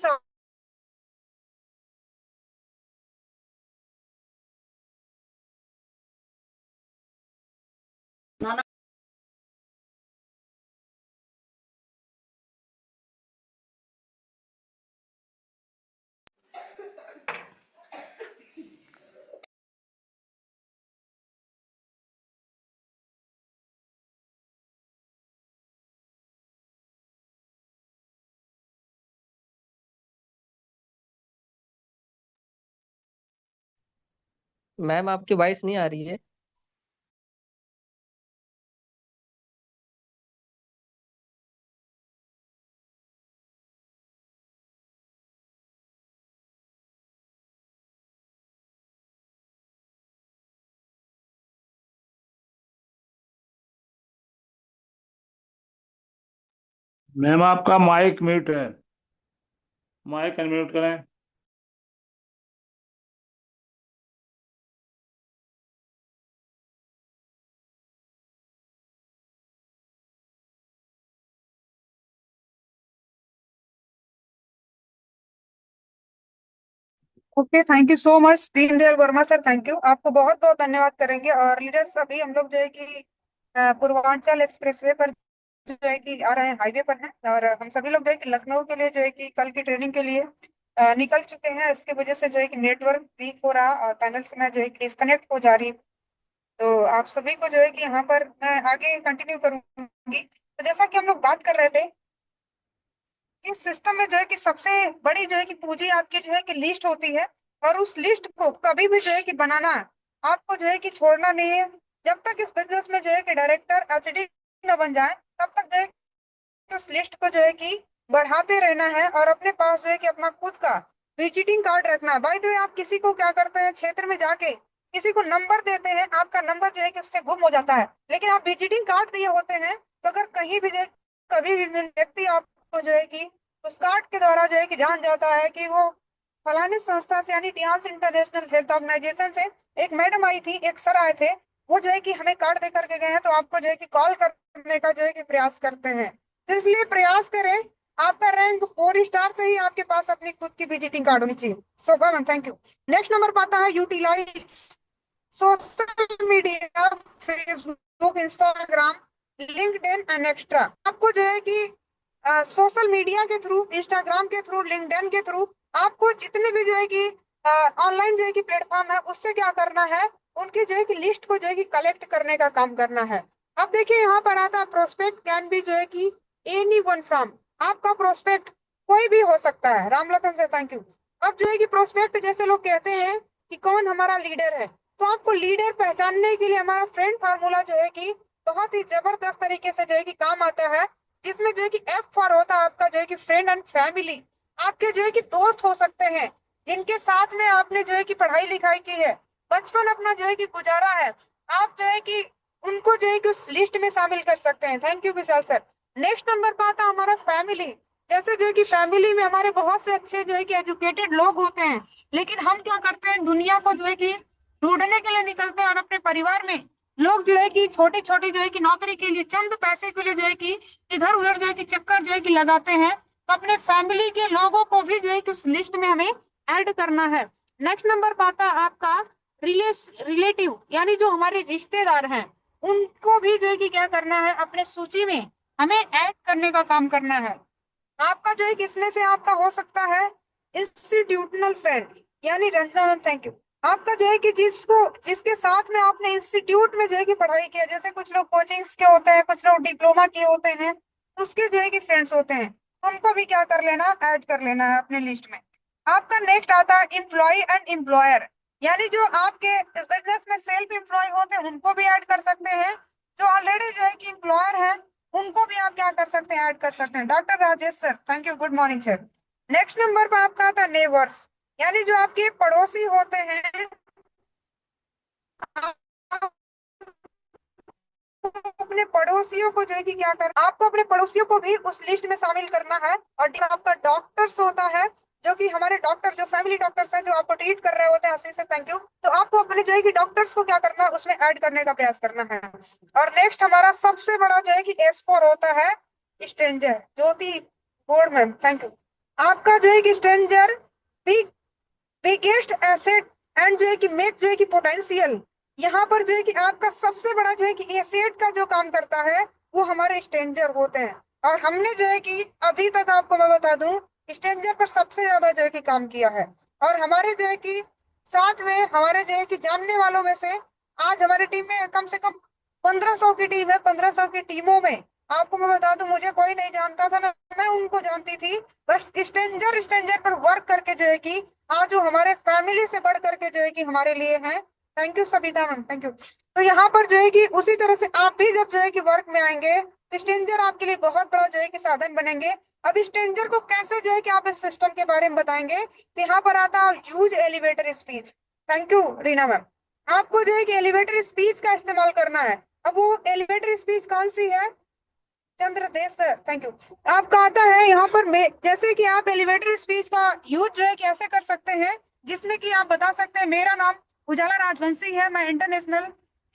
S2: मैम आपकी वॉइस नहीं आ रही है।
S3: मैम आपका माइक म्यूट है, माइक अनम्यूट करें।
S1: Okay, thank you so much Deendayal Verma sir, thank you, आपको बहुत बहुत धन्यवाद करेंगे। और लीडर्स, अभी हम लोग जो है कि पूर्वांचल एक्सप्रेसवे पर जो है कि आ रहे हैं, हाईवे पर हैं, और हम सभी लोग जो है कि लखनऊ के लिए जो है कि कल की ट्रेनिंग के लिए निकल चुके हैं। इसकी वजह से जो है कि नेटवर्क वीक हो रहा और पैनल से मैं जो है कि डिस्कनेक्ट हो जा रही हूँ। तो आप सभी को जो है कि यहाँ पर मैं आगे कंटिन्यू करूंगी। तो जैसा कि हम लोग बात कर रहे थे, इस सिस्टम में जो है कि सबसे बड़ी जो है कि पूंजी आपकी जो है कि लिस्ट होती है। और उस लिस्ट को कभी भी जो है कि बनाना है, आपको जो है कि छोड़ना नहीं है। जब तक इस बिजनेस में जो है कि डायरेक्टर एचडी न बन जाए, तब तक जो है कि उस लिस्ट को जो है कि बढ़ाते रहना है। और अपने पास जो है कि अपना खुद का विजिटिंग कार्ड रखना है। बाय द वे, आप किसी को क्या करते हैं, क्षेत्र में जाके किसी को नंबर देते हैं, आपका नंबर जो है कि उससे गुम हो जाता है, लेकिन आप विजिटिंग कार्ड दिए होते हैं। तो अगर कहीं भी जो है, कभी भी व्यक्ति आपको जो है कि उस कार्ड के द्वारा जो है कि जान जाता है कि वो फलानी संस्था से, यानी टियान्स इंटरनेशनल हेल्थ ऑर्गेनाइजेशन से एक मैडम आई थी, एक सर आए थे, वो जो है कि हमें कार्ड दे करके गए हैं, तो आपको जो है कि कॉल करने का जो है कि प्रयास करते हैं। तो इसलिए प्रयास करें, आपका रैंक 4 स्टार से ही आपके पास अपनी खुद की विजिटिंग कार्ड होनी चाहिए। So ma'am thank you. Next number पाता है utilize social media, Facebook, Instagram, LinkedIn and extra. आपको जो है कि सोशल मीडिया के थ्रू, इंस्टाग्राम के थ्रू, लिंक्डइन के थ्रू, आपको जितने भी जो है कि ऑनलाइन जो है कि प्लेटफॉर्म है उससे क्या करना है, उनकी जो है कि लिस्ट को जो है कि कलेक्ट करने का काम करना है। अब देखिए यहाँ पर आता है प्रोस्पेक्ट कैन बी जो है कि एनी वन फ्रॉम, आपका प्रोस्पेक्ट कोई भी हो सकता है। रामलखन से थैंक यू। अब जो है कि प्रोस्पेक्ट जैसे लोग कहते हैं कि कौन हमारा लीडर है, तो आपको लीडर पहचानने के लिए हमारा फ्रेंड फार्मूला जो है कि बहुत ही जबरदस्त तरीके से जो है कि काम आता है, जिसमें जो है कि एफ फॉर होता है आपका जो है कि फ्रेंड एंड फैमिली। आपके जो है कि दोस्त हो सकते हैं जिनके साथ में आपने जो है कि पढ़ाई लिखाई की है, बचपन अपना जो है कि गुजारा है, आप जो है कि उनको जो है कि उस लिस्ट में शामिल कर सकते हैं। Thank you Vishal sir. Next number पर आता है हमारा फैमिली। जैसे जो है कि फैमिली में हमारे बहुत से अच्छे जो है कि एजुकेटेड लोग होते हैं, लेकिन हम क्या करते हैं, दुनिया को जो है कि ढूंढने के लिए निकलते हैं, और अपने परिवार में लोग जो है कि छोटी छोटी जो है कि नौकरी के लिए, चंद पैसे के लिए जो है कि इधर उधर जो है कि चक्कर जो है कि लगाते हैं। तो अपने फैमिली के लोगों को भी जो है कि उस लिस्ट में हमें ऐड करना है। नेक्स्ट नंबर पर आता है आपका रिलेटिव, यानी जो हमारे रिश्तेदार हैं, उनको भी जो है कि क्या करना है, अपने सूची में हमें ऐड करने का काम करना है। आपका जो है कि इसमें से आपका हो सकता है इंस्टीट्यूशनल फ्रेंड, यानी रंजना मैम थैंक यू। आपका जो है कि जिसके साथ में आपने इंस्टीट्यूट में जो है कि पढ़ाई किया, जैसे कुछ लोग कोचिंग्स के होते हैं, कुछ लोग डिप्लोमा किए होते हैं, उसके जो है कि फ्रेंड्स होते हैं, उनको भी क्या कर लेना, ऐड कर लेना है अपने लिस्ट में। आपका नेक्स्ट आता है इम्प्लॉय एंड एम्प्लॉयर, यानी जो आपके बिजनेस में सेल्फ एम्प्लॉय होते हैं उनको भी ऐड कर सकते हैं, जो ऑलरेडी जो है कि एम्प्लॉयर है उनको भी आप क्या कर सकते हैं, ऐड कर सकते हैं। Doctor Rajesh sir thank you, good morning sir. Next number पर आपका आता है नेबर्स, यानी जो आपके पड़ोसी होते हैं, अपने पड़ोसियों को जो है कि क्या कर, आपको अपने पड़ोसियों को भी उस लिस्ट में शामिल करना है। और आपका डॉक्टर्स होता है, जो कि हमारे डॉक्टर, जो फैमिली डॉक्टर्स हैं, जो आपको ट्रीट कर रहे होते हैं, हंसी से थैंक यू, तो आपको अपने जो है कि डॉक्टर्स को क्या करना है, उसमें ऐड करने का प्रयास करना है। और नेक्स्ट हमारा सबसे बड़ा जो है कि S4 होता है स्ट्रेंजर, ज्योति गोड मैम थैंक यू। आपका जो है कि स्ट्रेंजर भी बिगेस्ट एसेट एंड जो है कि मेक जो है कि पोटेंशियल, यहाँ पर जो है कि आपका सबसे बड़ा जो है कि एसेट का जो काम करता है वो हमारे स्ट्रेंजर होते हैं। और हमने जो है कि अभी तक आपको मैं बता दूं, स्ट्रेंजर पर सबसे ज्यादा जो है कि काम किया है। और हमारे जो है कि साथ में हमारे जो है कि जानने वालों में से आज हमारी टीम में कम से कम 1500 की टीम है। 1500 की टीमों में आपको मैं बता दूं, मुझे कोई नहीं जानता था ना मैं उनको जानती थी, बस स्ट्रेंजर स्ट्रेंजर पर वर्क करके जो है कि आज जो हमारे फैमिली से बढ़ करके जो है कि हमारे लिए हैं। Thank you Sabita ma'am thank you. तो यहाँ पर जो है कि उसी तरह से आप भी जब जो है कि वर्क में आएंगे तो स्ट्रेंजर आपके लिए बहुत बड़ा जो है कि साधन बनेंगे। अब स्ट्रेंजर को कैसे जो है कि आप इस सिस्टम के बारे में बताएंगे, तो यहाँ पर आता है use elevator speech. Thank you Reena ma'am. आपको जो है कि एलिवेटर स्पीच का इस्तेमाल करना है। अब वो एलिवेटर स्पीच कौन सी है, चंद्रदेश सर थैंक यू। आपका आता है यहाँ पर जैसे कि आप एलिवेटर स्पीच का यूज जो है कि ऐसे कर सकते हैं, जिसमें कि आप बता सकते हैं मेरा नाम उजाला राजवंशी है, मैं इंटरनेशनल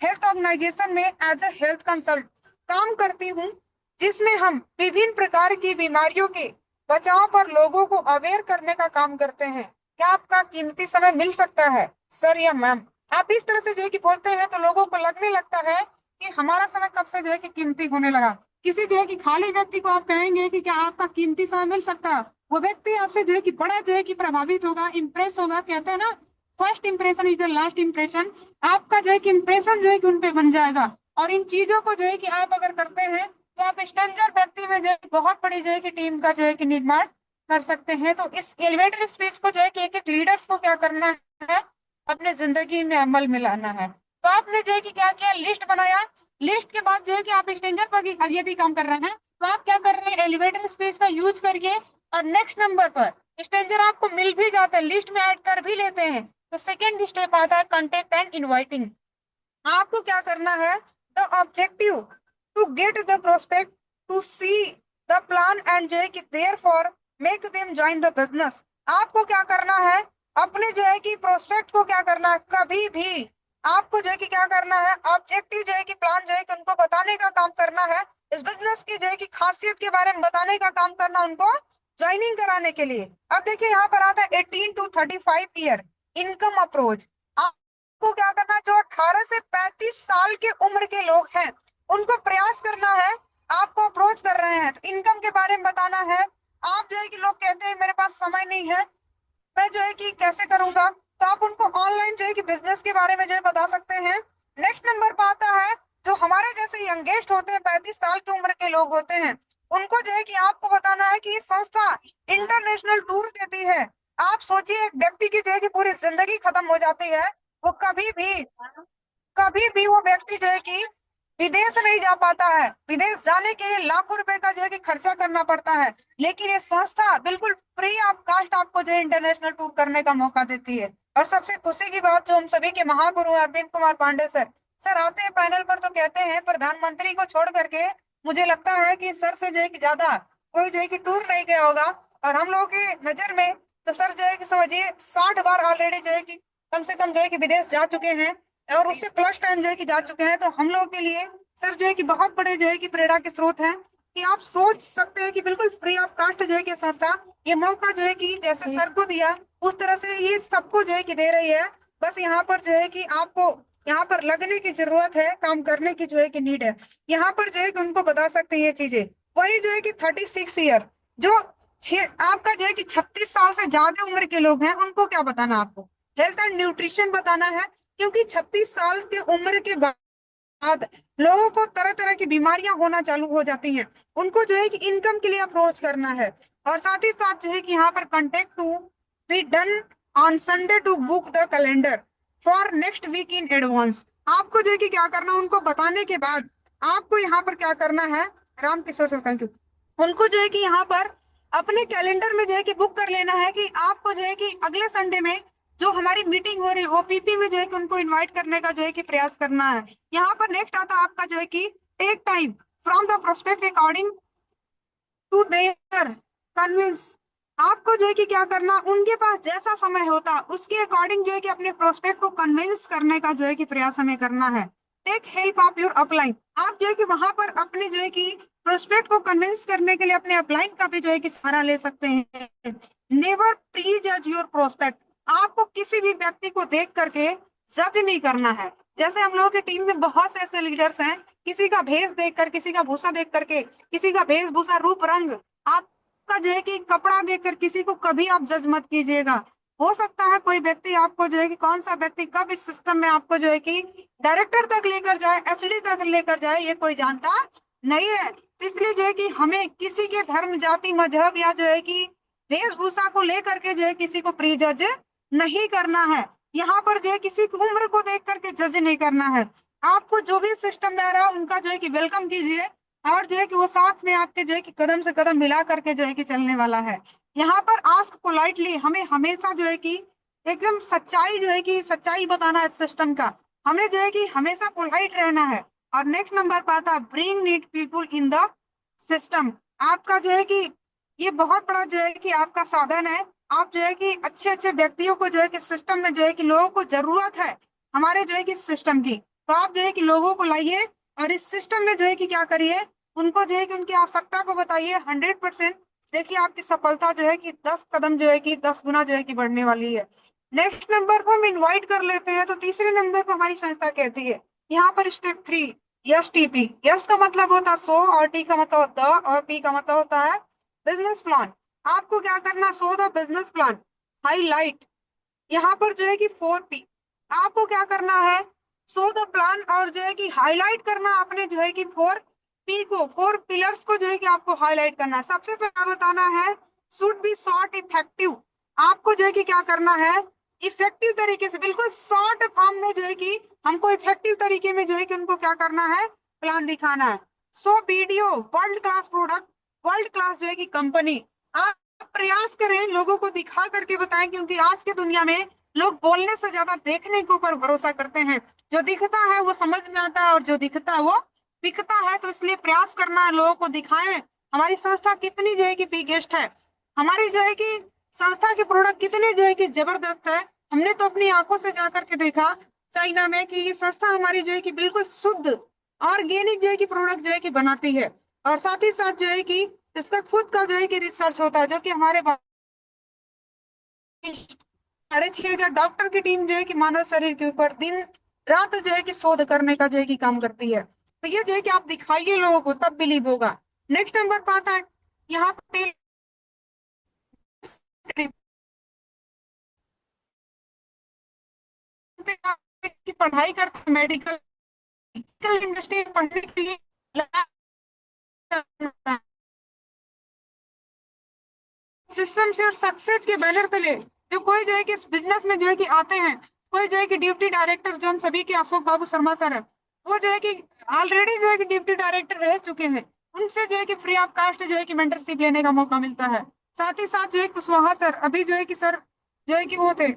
S1: हेल्थ ऑर्गेनाइजेशन में एज ए हेल्थ कंसल्ट काम करती हूँ, जिसमें हम विभिन्न प्रकार की बीमारियों के बचाव पर लोगों को अवेयर करने का काम करते हैं। क्या आपका कीमती समय मिल सकता है सर या मैम? आप इस तरह से जो है कि बोलते हैं तो लोगों को लगने लगता है कि हमारा समय कब से जो है कि कीमती होने लगा। किसी जो है कि खाली व्यक्ति को आप कहेंगे कि क्या आपका कीमती समय मिल सकता है, वो व्यक्ति आपसे जो है कि बड़ा जो है कि प्रभावित होगा, इंप्रेस होगा। कहते हैं ना, first impression is the last impression. आपका जो है कि इंप्रेशन जो है कि उनपे बन जाएगा। और इन चीजों को जो है कि आप अगर करते हैं तो आप स्ट्रेंजर व्यक्ति में जो है बहुत बड़ी जो है कि टीम का जो है कि निर्माण कर सकते हैं। तो इस एलिवेटर स्पीच को जो है कि एक एक लीडर्स को क्या करना है, अपने जिंदगी में अमल में लाना है। तो आपने जो है कि क्या किया, लिस्ट बनाया। लिस्ट के बाद जो है कि आप स्ट्रेंजर पर यदि काम कर रहे हैं तो आप क्या कर रहे हैं, एलिवेटर स्पेस का यूज करिए। और नेक्स्ट नंबर पर स्ट्रेंजर आपको मिल भी जाते हैं, लिस्ट में ऐड कर भी लेते हैं, तो सेकेंड स्टेप आता है कॉन्टेक्ट एंड इनवाइटिंग। आपको क्या करना है, the objective to get the prospect to see the plan and जो है कि therefore make them join the business. आपको क्या करना है, अपने जो है कि प्रोस्पेक्ट को क्या करना है, कभी भी आपको जो है कि क्या करना है, ऑब्जेक्टिव जो है कि प्लान जो है कि उनको बताने का काम करना है, इस बिजनेस की जो है कि खासियत के बारे में बताने का काम करना, उनको ज्वाइनिंग कराने के लिए। अब देखिए यहाँ पर आता है 18 to 35 ईयर इनकम अप्रोच। आपको क्या करना है, जो 18 से 35 साल के उम्र के लोग हैं उनको प्रयास करना है, आपको अप्रोच करना रहे हैं। तो इनकम के बारे में बताना है। आप जो है कि लोग कहते हैं मेरे पास समय नहीं है, मैं जो है कि कैसे करूंगा, तो आप उनको ऑनलाइन जो है कि बिजनेस के बारे में जो है बता सकते हैं। नेक्स्ट नंबर पर आता है जो हमारे जैसे यंगेस्ट होते हैं, 35 साल की उम्र के लोग होते हैं, उनको जो है कि आपको बताना है कि ये संस्था इंटरनेशनल टूर देती है। आप सोचिए, एक व्यक्ति की जो है कि पूरी जिंदगी खत्म हो जाती है, वो कभी भी वो व्यक्ति जो है कि विदेश नहीं जा पाता है। विदेश जाने के लिए लाखों रुपए का जो है कि खर्चा करना पड़ता है, लेकिन ये संस्था बिल्कुल फ्री ऑफ कास्ट आपको जो है इंटरनेशनल टूर करने का मौका देती है। और सबसे खुशी की बात, जो हम सभी के महागुरु हैं अरविंद कुमार पांडे सर, सर आते हैं पैनल पर तो कहते हैं प्रधानमंत्री को छोड़ करके मुझे लगता है कि सर से जो है कि ज्यादा कोई जो है कि टूर नहीं गया होगा। और हम लोगों की नजर में तो सर जो है कि समझिए 60 बार ऑलरेडी जो है कि कम से कम जो है कि विदेश जा चुके हैं, और उससे प्लस टाइम जो है कि जा चुके हैं। तो हम लोगों के लिए सर जो है कि बहुत बड़े जो है कि प्रेरणा के स्रोत हैं, कि आप सोच सकते हैं कि बिल्कुल फ्री ऑफ कास्ट जो है कि संस्था ये मौका जो है कि जैसे सर को दिया उस तरह से ये सबको जो है कि दे रही है। बस यहाँ पर जो है कि आपको यहाँ पर लगने की जरूरत है, काम करने की जो है कि नीड है। यहाँ पर जो है कि उनको बता सकते हैं ये चीजें। वही जो है कि 36 ईयर जो आपका जो है कि 36 साल से ज्यादा उम्र के लोग हैं, उनको क्या बताना आपको? हेल्थ एंड न्यूट्रिशन बताना है, क्योंकि 36 साल की उम्र के बाद लोगों को तरह तरह की बीमारियां होना चालू हो जाती हैं। उनको जो है कि इनकम के लिए अप्रोच करना है। और साथ ही साथ जो है कि यहाँ पर contact to be done on Sunday to book the calendar for next week in advance. आपको जो है कि क्या करना, उनको बताने के बाद आपको यहाँ पर क्या करना है, Ram Kishore sir thank you, उनको जो है कि यहाँ पर अपने कैलेंडर में जो है कि बुक कर लेना है कि आपको जो है कि अगले संडे में जो हमारी मीटिंग हो रही है ओपीपी में जो है कि उनको इनवाइट करने का जो है कि प्रयास करना है। यहाँ पर नेक्स्ट आता है आपका जो है कि take time from the prospect according to their convince. आपको जो है कि क्या करना, उनके पास जैसा समय होता उसके अकॉर्डिंग जो है कि अपने प्रोस्पेक्ट को कन्विंस करने का जो है कि प्रयास हमें करना है। Take help of your upline. आप जो है कि वहां पर अपने जो है कि प्रोस्पेक्ट को कन्विंस करने के लिए अपने अपलाइन का भी जो है कि सहारा ले सकते हैं। नेवर प्री जज योर प्रोस्पेक्ट। आपको किसी भी व्यक्ति को देख करके जज नहीं करना है। जैसे हम लोगों की टीम में बहुत से ऐसे लीडर्स हैं, किसी का भेष देखकर, किसी का भूसा देख करके, किसी का वेशभूषा रूप रंग, आपका जो है कि कपड़ा देखकर किसी को कभी आप जज मत कीजिएगा। हो सकता है कोई व्यक्ति आपको जो है कि कौन सा व्यक्ति कब इस सिस्टम में आपको जो है कि डायरेक्टर तक लेकर जाए, एसडी तक लेकर जाए, ये कोई जानता नहीं है। तो इसलिए जो है कि हमें किसी के धर्म, जाति, मजहब या जो है कि वेशभूषा को लेकर के जो है किसी को प्री जज नहीं करना है। यहाँ पर जो है किसी की उम्र को देख करके जज नहीं करना है। आपको जो भी सिस्टम में आ रहा है उनका जो है कि वेलकम कीजिए, और जो है कि वो साथ में आपके जो है कि कदम से कदम मिला करके जो है कि चलने वाला है। यहाँ पर आस्क पोलाइटली, हमें हमेशा जो है कि एकदम सच्चाई जो है कि सच्चाई बताना है सिस्टम का। हमें जो है कि हमेशा पोलाइट रहना है। और नेक्स्ट नंबर पर आता है bring need people in the system. आपका जो है कि ये बहुत बड़ा जो है कि आपका साधन है। आप जो है कि अच्छे अच्छे व्यक्तियों को जो है कि सिस्टम में जो है कि लोगों को जरूरत है हमारे जो है कि सिस्टम की, तो आप जो है कि लोगों को लाइए और इस सिस्टम में जो है कि क्या करिए, उनको जो है कि उनकी आवश्यकता को बताइए 100%। देखिए आपकी सफलता जो है कि 10 कदम जो है कि 10 गुना जो है कि बढ़ने वाली है। नेक्स्ट नंबर पर हम इनवाइट कर लेते हैं। तो तीसरे नंबर पर हमारी संस्था कहती है यहाँ पर स्टेप 3 यस टीपी। यस का मतलब होता है सो, और टी का मतलब होता है, और पी का मतलब होता है बिजनेस प्लान। आपको क्या करना, so the business plan, highlight. यहाँ पर जो है कि 4P, आपको क्या करना है, सो द प्लान, और जो है कि हाईलाइट करना आपने जो है कि 4P को, 4 पिलर्स को जो है कि आपको हाईलाइट करना है। सबसे पहले बताना है शुड बी शॉर्ट इफेक्टिव। आपको जो है कि क्या करना है, इफेक्टिव तरीके से, बिल्कुल शॉर्ट फॉर्म में जो है कि हमको इफेक्टिव तरीके में जो है कि उनको क्या करना है, प्लान दिखाना है। So video world class product, world class जो है कि कंपनी। आप प्रयास करें लोगों को दिखा करके बताएं, क्योंकि आज की दुनिया में लोग बोलने से ज्यादा देखने के ऊपर भरोसा करते हैं। जो दिखता है वो समझ में आता है, और जो दिखता है वो बिकता है। तो इसलिए प्रयास करना है लोगों को दिखाएं हमारी संस्था कितनी जो है कि बिगेस्ट है, हमारी जो है कि संस्था के प्रोडक्ट कितने जो है कि जबरदस्त है। हमने तो अपनी आंखों से जाकर के देखा चाइना में कि ये संस्था हमारी जो है कि बिल्कुल शुद्ध ऑर्गेनिक जो है कि प्रोडक्ट जो है कि बनाती है। और साथ ही साथ जो है कि इसका खुद का जो है कि रिसर्च होता है, जो कि हमारे 6,500 डॉक्टर की टीम जो है कि मानव शरीर के ऊपर दिन रात जो है कि शोध करने का जो है कि काम करती है। तो ये जो है कि आप दिखाइए लोगों को, तब बिलीव होगा। नेक्स्ट नंबर पर आता है यहाँ पे की पढ़ाई करते मेडिकल इंडस्ट्री पढ़ने के लिए सिस्टम से और सक्सेस के बैनर तले जो कोई जो है कि इस बिजनेस में जो है कि आते हैं, कोई जो है कि डिप्टी डायरेक्टर जो हम सभी के अशोक बाबू शर्मा सर है, वो जो है कि ऑलरेडी जो है कि डिप्टी डायरेक्टर रह चुके हैं, उनसे जो है कि फ्री ऑफ कास्ट जो है कि मेंटरशिप लेने का मौका मिलता है। साथ ही साथ जो है कुशवाहा सर अभी जो है कि सर जो है कि वो थे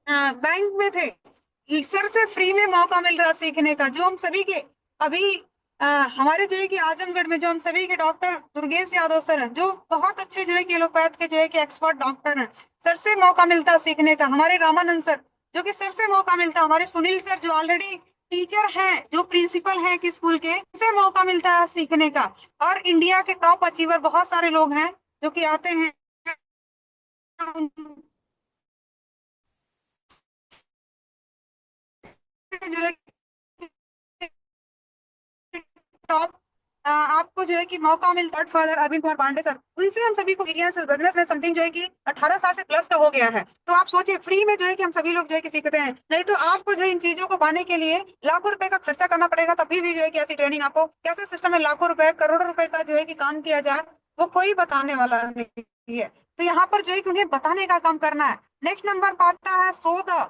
S1: बैंक में थे, सर से फ्री में मौका मिल रहा सीखने का। जो हम सभी के अभी हमारे जो है कि आजमगढ़ में जो हम सभी के डॉक्टर दुर्गेश यादव सर हैं, जो बहुत अच्छे जो है कि एलोपैथ के जो है कि एक्सपर्ट डॉक्टर हैं, सर से मौका मिलता है सीखने का। हमारे रामानंद सर जो कि सर से मौका मिलता है। हमारे सुनील सर जो ऑलरेडी टीचर हैं, जो प्रिंसिपल हैं कि स्कूल के, से मौका मिलता है सीखने का। और इंडिया के टॉप अचीवर बहुत सारे लोग हैं जो कि आते हैं जो है टॉप आपको जो है कि मौका मिलता है। फादर अरविंद कुमार पांडे सर, उनसे हम सभी को एक्सपीरियंस बिजनेस में समथिंग जो है कि 18 साल से प्लस का हो गया है। तो आप सोचिए फ्री में जो है कि हम सभी लोग जो है कि सीखते हैं, नहीं तो आपको जो है इन चीजों को पाने के लिए लाखों रुपए का खर्चा करना पड़ेगा, तभी भी जो है कि ऐसी ट्रेनिंग आपको कैसे सिस्टम में लाखों रुपए करोड़ों रुपए का जो है कि काम किया जाए, वो कोई बताने वाला नहीं है। तो यहाँ पर जो है कि उन्हें बताने का काम करना है। नेक्स्ट नंबर पर आता है सो द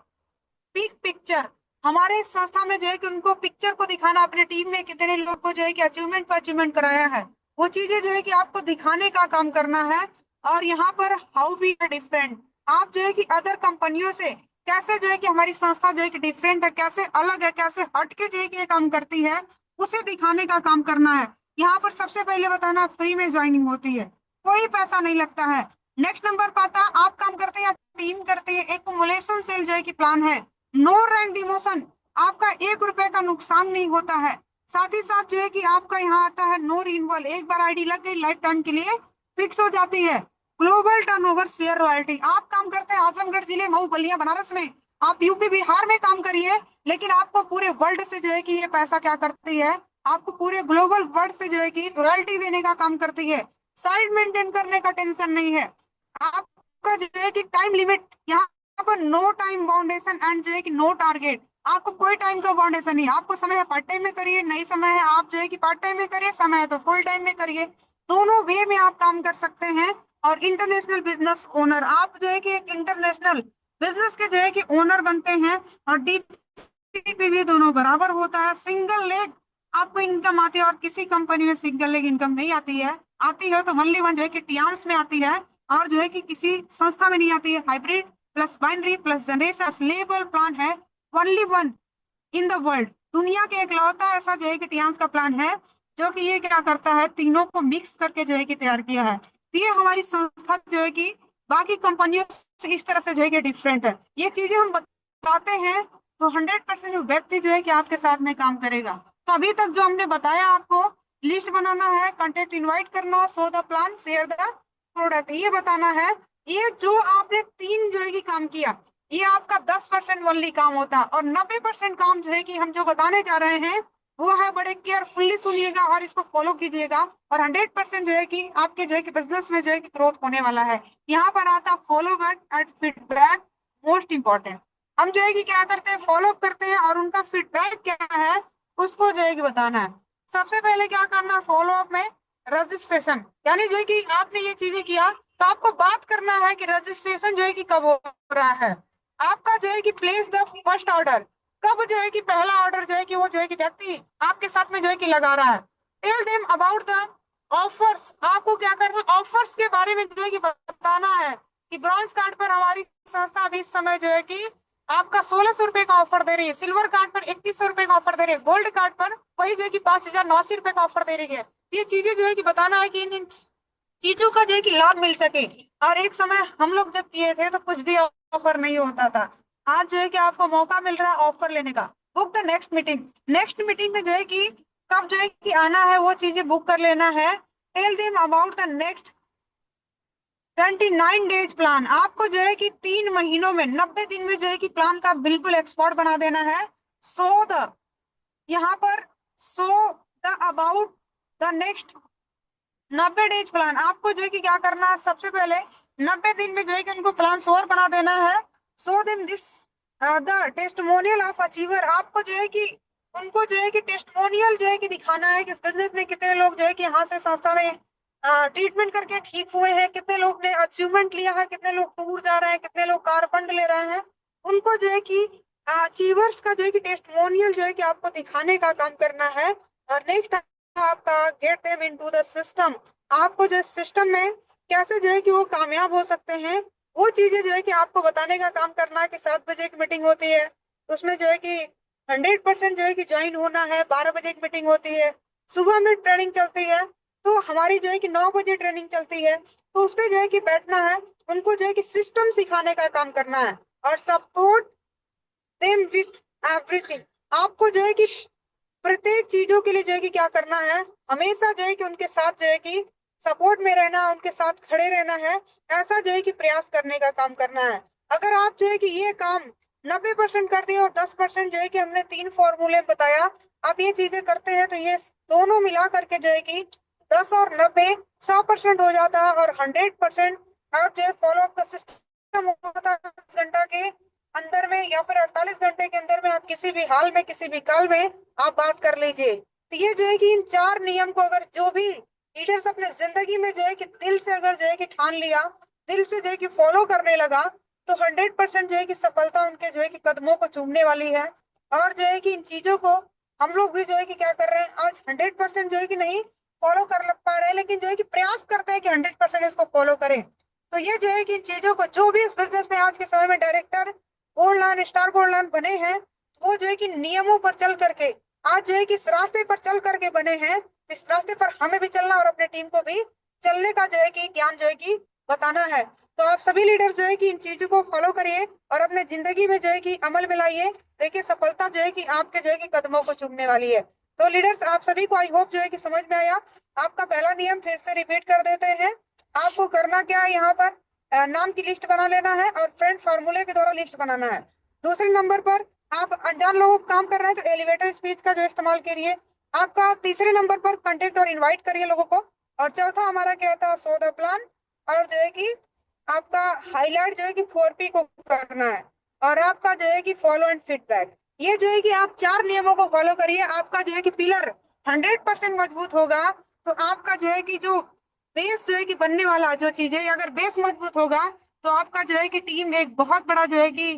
S1: बिग पिक्चर। हमारे इस संस्था में जो है कि उनको पिक्चर को दिखाना, अपने टीम में कितने लोग को जो है कि अचीवमेंट पर अचीवमेंट कराया है, वो चीजें जो है कि आपको दिखाने का काम करना है। और यहाँ पर हाउ वी आर डिफरेंट, आप जो है कि अदर कंपनियों से कैसे जो है कि हमारी संस्था जो है कि डिफरेंट है, कैसे अलग है, कैसे हटके जो है कि ये काम करती है, उसे दिखाने का काम करना है। यहाँ पर सबसे पहले बताना फ्री में ज्वाइनिंग होती है, कोई पैसा नहीं लगता है। नेक्स्ट नंबर पाता आप काम करते हैं या टीम करते हैं, एक्युमुलेशन सेल जो है कि प्लान है, नो रैंक डिमोशन, आपका 1 रुपए का नुकसान नहीं होता है। साथ ही साथ जो है कि आपका यहाँ आता है नो रिन्यूअल, एक बार आईडी लग गई लाइफ टाइम के लिए फिक्स हो जाती है। ग्लोबल टर्नओवर शेयर रॉयल्टी, आप काम करते हैं आजमगढ़ जिले मऊ बलिया बनारस में, आप यूपी बिहार में काम करिए, लेकिन आपको पूरे वर्ल्ड से जो है कि ये पैसा क्या करती है, आपको पूरे ग्लोबल वर्ल्ड से जो है कि रॉयल्टी देने का काम करती है। साइड मेंटेन करने का टेंशन नहीं है आपका, जो है कि टाइम लिमिट यहाँ पर नो टाइम बाउंडेशन एंड जो है कि नो टारगेट, आपको कोई टाइम का बाउंडेशन नहीं। आपको समय है पार्ट टाइम में करिए, नहीं समय है आप जो है कि पार्ट टाइम में करिए, समय है तो फुल टाइम में करिए, दोनों वे में आप काम कर सकते हैं। और इंटरनेशनल बिजनेस ओनर, आप जो है कि एक इंटरनेशनल बिजनेस के जो है कि ओनर बनते हैं। और डीपीपी भी दोनों बराबर होता है। सिंगल लेग आपको इनकम आती है, और किसी कंपनी में सिंगल लेग इनकम नहीं आती है, आती है तो ओनली वन जो है कि टियान्स में आती है, और जो है कि किसी संस्था में नहीं आती है। Hybrid plus binary plus generation label plan है, only one in the world, दुनिया के इकलौता ऐसा जो है कि टियान्स का प्लान है, जो कि ये क्या करता है, तीनों को मिक्स करके जो है कि तैयार किया है। तो ये हमारी संस्था जो है कि बाकी कंपनियों से इस तरह से जो है कि डिफरेंट है। ये चीजें हम बताते हैं तो 100% जो व्यक्ति जो है कि आपके साथ में काम करेगा। तो अभी तक जो हमने बताया आपको, लिस्ट बनाना है, कांटेक्ट इनवाइट करना, show the plan, share the product, ये बताना है। ये जो आपने तीन जो है कि काम किया, ये आपका 10% ओनली काम होता है, और 90% काम जो है कि हम जो बताने जा रहे हैं वो है, बड़े केयरफुल्ली सुनिएगा और इसको फॉलो कीजिएगा, और 100% जो है कि आपके जो है कि बिजनेस में जो है कि ग्रोथ होने वाला है। यहाँ पर आता follow back and feedback, most important. हम जो है कि क्या करते हैं, फॉलो अप करते हैं, और उनका फीडबैक क्या है उसको जो है कि बताना है। सबसे पहले क्या करना, फॉलो अप में रजिस्ट्रेशन, यानी जो है कि आपने ये चीजें किया तो आपको बात करना है कि रजिस्ट्रेशन जो है कि कब हो रहा है, आपका जो है कि प्लेस द फर्स्ट ऑर्डर, कब जो है कि पहला ऑर्डर जो है कि वो जो है कि व्यक्ति आपके साथ में जो है कि लगा रहा है। Tell them about the offers, आपको क्या करना है, ऑफर्स के बारे में जो है कि बताना है कि ब्रॉन्ज कार्ड पर हमारी संस्था अभी इस समय जो है कि आपका 1600 रुपए का ऑफर दे रही है, सिल्वर कार्ड पर 3100 रुपए का ऑफर दे रही है, गोल्ड कार्ड पर वही जो है कि 5089 रुपए का ऑफर दे रही है। ये चीजें जो है कि बताना है कि इन चीजों का जो है कि लाभ मिल सके। और एक समय हम लोग जब किए थे तो कुछ भी ऑफर नहीं होता था, आज जो है कि आपको मौका मिल रहा है ऑफर लेने का। Book the next meeting, next meeting में जो है कि कब जो है कि आना है वो चीजें बुक कर लेना है। Tell them about the next 29 days plan, आपको जो है कि 3 महीनों में 90 दिन में जो है कि प्लान का बिल्कुल एक्सपर्ट बना देना है। सो द यहाँ पर so the about the next 90 days plan आपको जो है कि क्या करना है, सबसे पहले 90 दिन में जो है कि उनको प्लान और बना देना है। So them this the testimonial of achiever. आपको जो है कि उनको जो है कि टेस्टिमोनियल जो है कि दिखाना है कि इस बिजनेस में कितने लोग जो है कि यहाँ से संस्था में ट्रीटमेंट करके ठीक हुए हैं, कितने लोग ने अचीवमेंट लिया है, कितने लोग टूर जा रहे हैं, कितने लोग कार फंड ले रहे हैं। उनको जो है कि अचीवर्स का जो है कि टेस्टिमोनियल जो है कि आपको दिखाने का काम करना है। और नेक्स्ट आपका get them into the system. आपको जो सिस्टम में कैसे जो है कि वो कामयाब हो सकते हैं, वो चीजें जो है कि आपको बताने का काम करना है। कि 7 बजे की मीटिंग होती है, उसमें जो है कि 100% जो है कि ज्वाइन होना है। 12 बजे की मीटिंग होती है, सुबह में ट्रेनिंग चलती है, तो हमारी जो है कि 9 बजे ट्रेनिंग चलती है, तो उसपे जो है कि बैठना है। उनको जो है कि सिस्टम सिखाने का काम करना है और सपोर्ट देम विथ एवरीथिंग। आपको जो है कि प्रत्येक चीजों के लिए जो है कि क्या करना है, हमेशा जो है कि उनके साथ जो है कि सपोर्ट में रहना, उनके साथ खड़े रहना है। ऐसा जो है कि प्रयास करने का काम करना है। अगर आप जो है कि ये काम 90% कर दिए और 10% जो है कि हमने 3 फॉर्मूले बताया, आप ये चीजें करते हैं, तो ये दोनों मिला करके जो है कि 10 और 90 100% हो जाता है। और 100% आप जो है फॉलो अप का सिस्टम होता है 24 घंटा के अंदर में या फिर 48 घंटे के अंदर में। आप किसी भी हाल में, किसी भी काल में आप बात कर लीजिए। तो ये जो है कि इन 4 नियम को अगर जो भी लीडर्स अपने जिंदगी में जो है कि दिल से अगर जो है कि ठान लिया, दिल से जो है कि फॉलो करने लगा, तो 100% जो है कि सफलता उनके जो है कि कदमों को चूमने वाली है। और जो है कि इन चीजों को हम लोग भी जो है कि क्या कर रहे हैं, आज 100% जो है कि नहीं फॉलो कर पा रहे हैं, लेकिन जो है कि प्रयास करते हैं कि 100% इसको फॉलो करें। तो ये जो है कि इन चीजों को जो भी इस बिजनेस में आज के समय में director gold line, star gold line बने हैं, वो जो है कि नियमों पर चल करके आज जो है कि इस रास्ते पर चल करके बने हैं। इस रास्ते पर हमें भी चलना और अपने टीम को भी चलने का जो है कि ज्ञान जो है कि बताना है। तो आप सभी लीडर जो है कि इन चीजों को फॉलो करिए और अपने जिंदगी में जो है कि अमल में लाइए। देखिए सफलता जो है कि आपके जो है कि कदमों को चूमने वाली है। तो लीडर्स आप सभी को आई होप जो है कि समझ में आया। आपका पहला नियम फिर से रिपीट कर देते हैं। आपको करना क्या है, यहाँ पर नाम की लिस्ट बना लेना है और फ्रेंड फार्मूले के द्वारा लिस्ट बनाना है। दूसरे नंबर पर आप अनजान लोगों को काम कर रहे हैं तो एलिवेटर स्पीच का जो इस्तेमाल करिए। आपका तीसरे नंबर पर कांटेक्ट और इनवाइट करिए लोगों को। और चौथा हमारा क्या था, सो द प्लान। और जो है कि आपका हाईलाइट जो है कि 4P को करना है। और आपका जो है कि फॉलो एंड फीडबैक। ये जो है कि आप 4 नियमों को फॉलो करिए, आपका जो है कि पिलर 100% मजबूत होगा। तो आपका जो है कि जो बेस जो है कि बनने वाला जो चीज है, अगर बेस मजबूत होगा तो आपका जो है कि टीम एक बहुत बड़ा जो है कि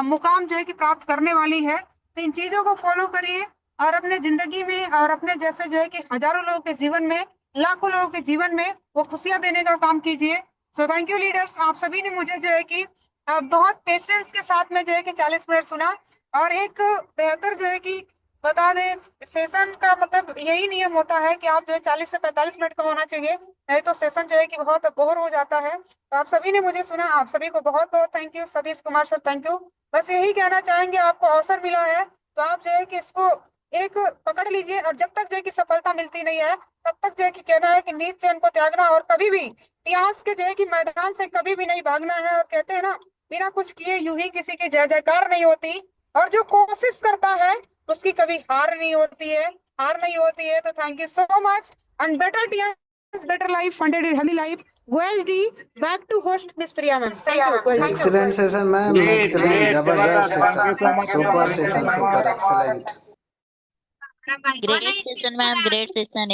S1: मुकाम जो है कि प्राप्त करने वाली है। तो इन चीजों को फॉलो करिए और अपने जिंदगी में और अपने जैसे जो है कि हजारों लोगों के जीवन में, लाखों लोगों के जीवन में वो खुशियां देने का काम कीजिए। सो थैंक यू लीडर्स, आप सभी ने मुझे जो है कि बहुत पेशेंस के साथ में जो है कि 40 मिनट सुना। और एक बेहतर जो है कि बता दें, सेशन का मतलब यही नियम होता है कि आप जो है 40 से 45 मिनट का होना चाहिए, नहीं तो सेशन जो है कि बहुत बोर हो जाता है। तो आप सभी ने मुझे सुना, आप सभी को बहुत बहुत thank you. Satish Kumar sir thank you. बस यही कहना चाहेंगे, आपको अवसर मिला है तो आप जो है कि इसको एक पकड़ लीजिए। और जब तक जो है कि सफलता मिलती नहीं है, तब तक जो है कि कहना है कि नीच चैन को त्यागना और कभी भी इतिहास के जो है कि मैदान से कभी भी नहीं भागना है। और कहते हैं ना, बिना कुछ किए यूं ही किसी की जय जयकार नहीं होती। और जो कोशिश करता है उसकी कभी हार नहीं होती है, हार नहीं होती है। तो thank you so much and better TS better life funded healthy life. Goyal ji back to host miss Priya ma'am. Thank you.
S4: Excellent session ma'am,
S3: great
S4: excellent,
S3: great
S4: जबरदस्त
S3: जबरदस्त, thank you so
S4: session,
S3: much
S4: super
S3: ma'am,
S4: session,
S3: thank you
S4: super
S3: so much.
S4: Excellent.
S5: Great session, ma'am. Great session.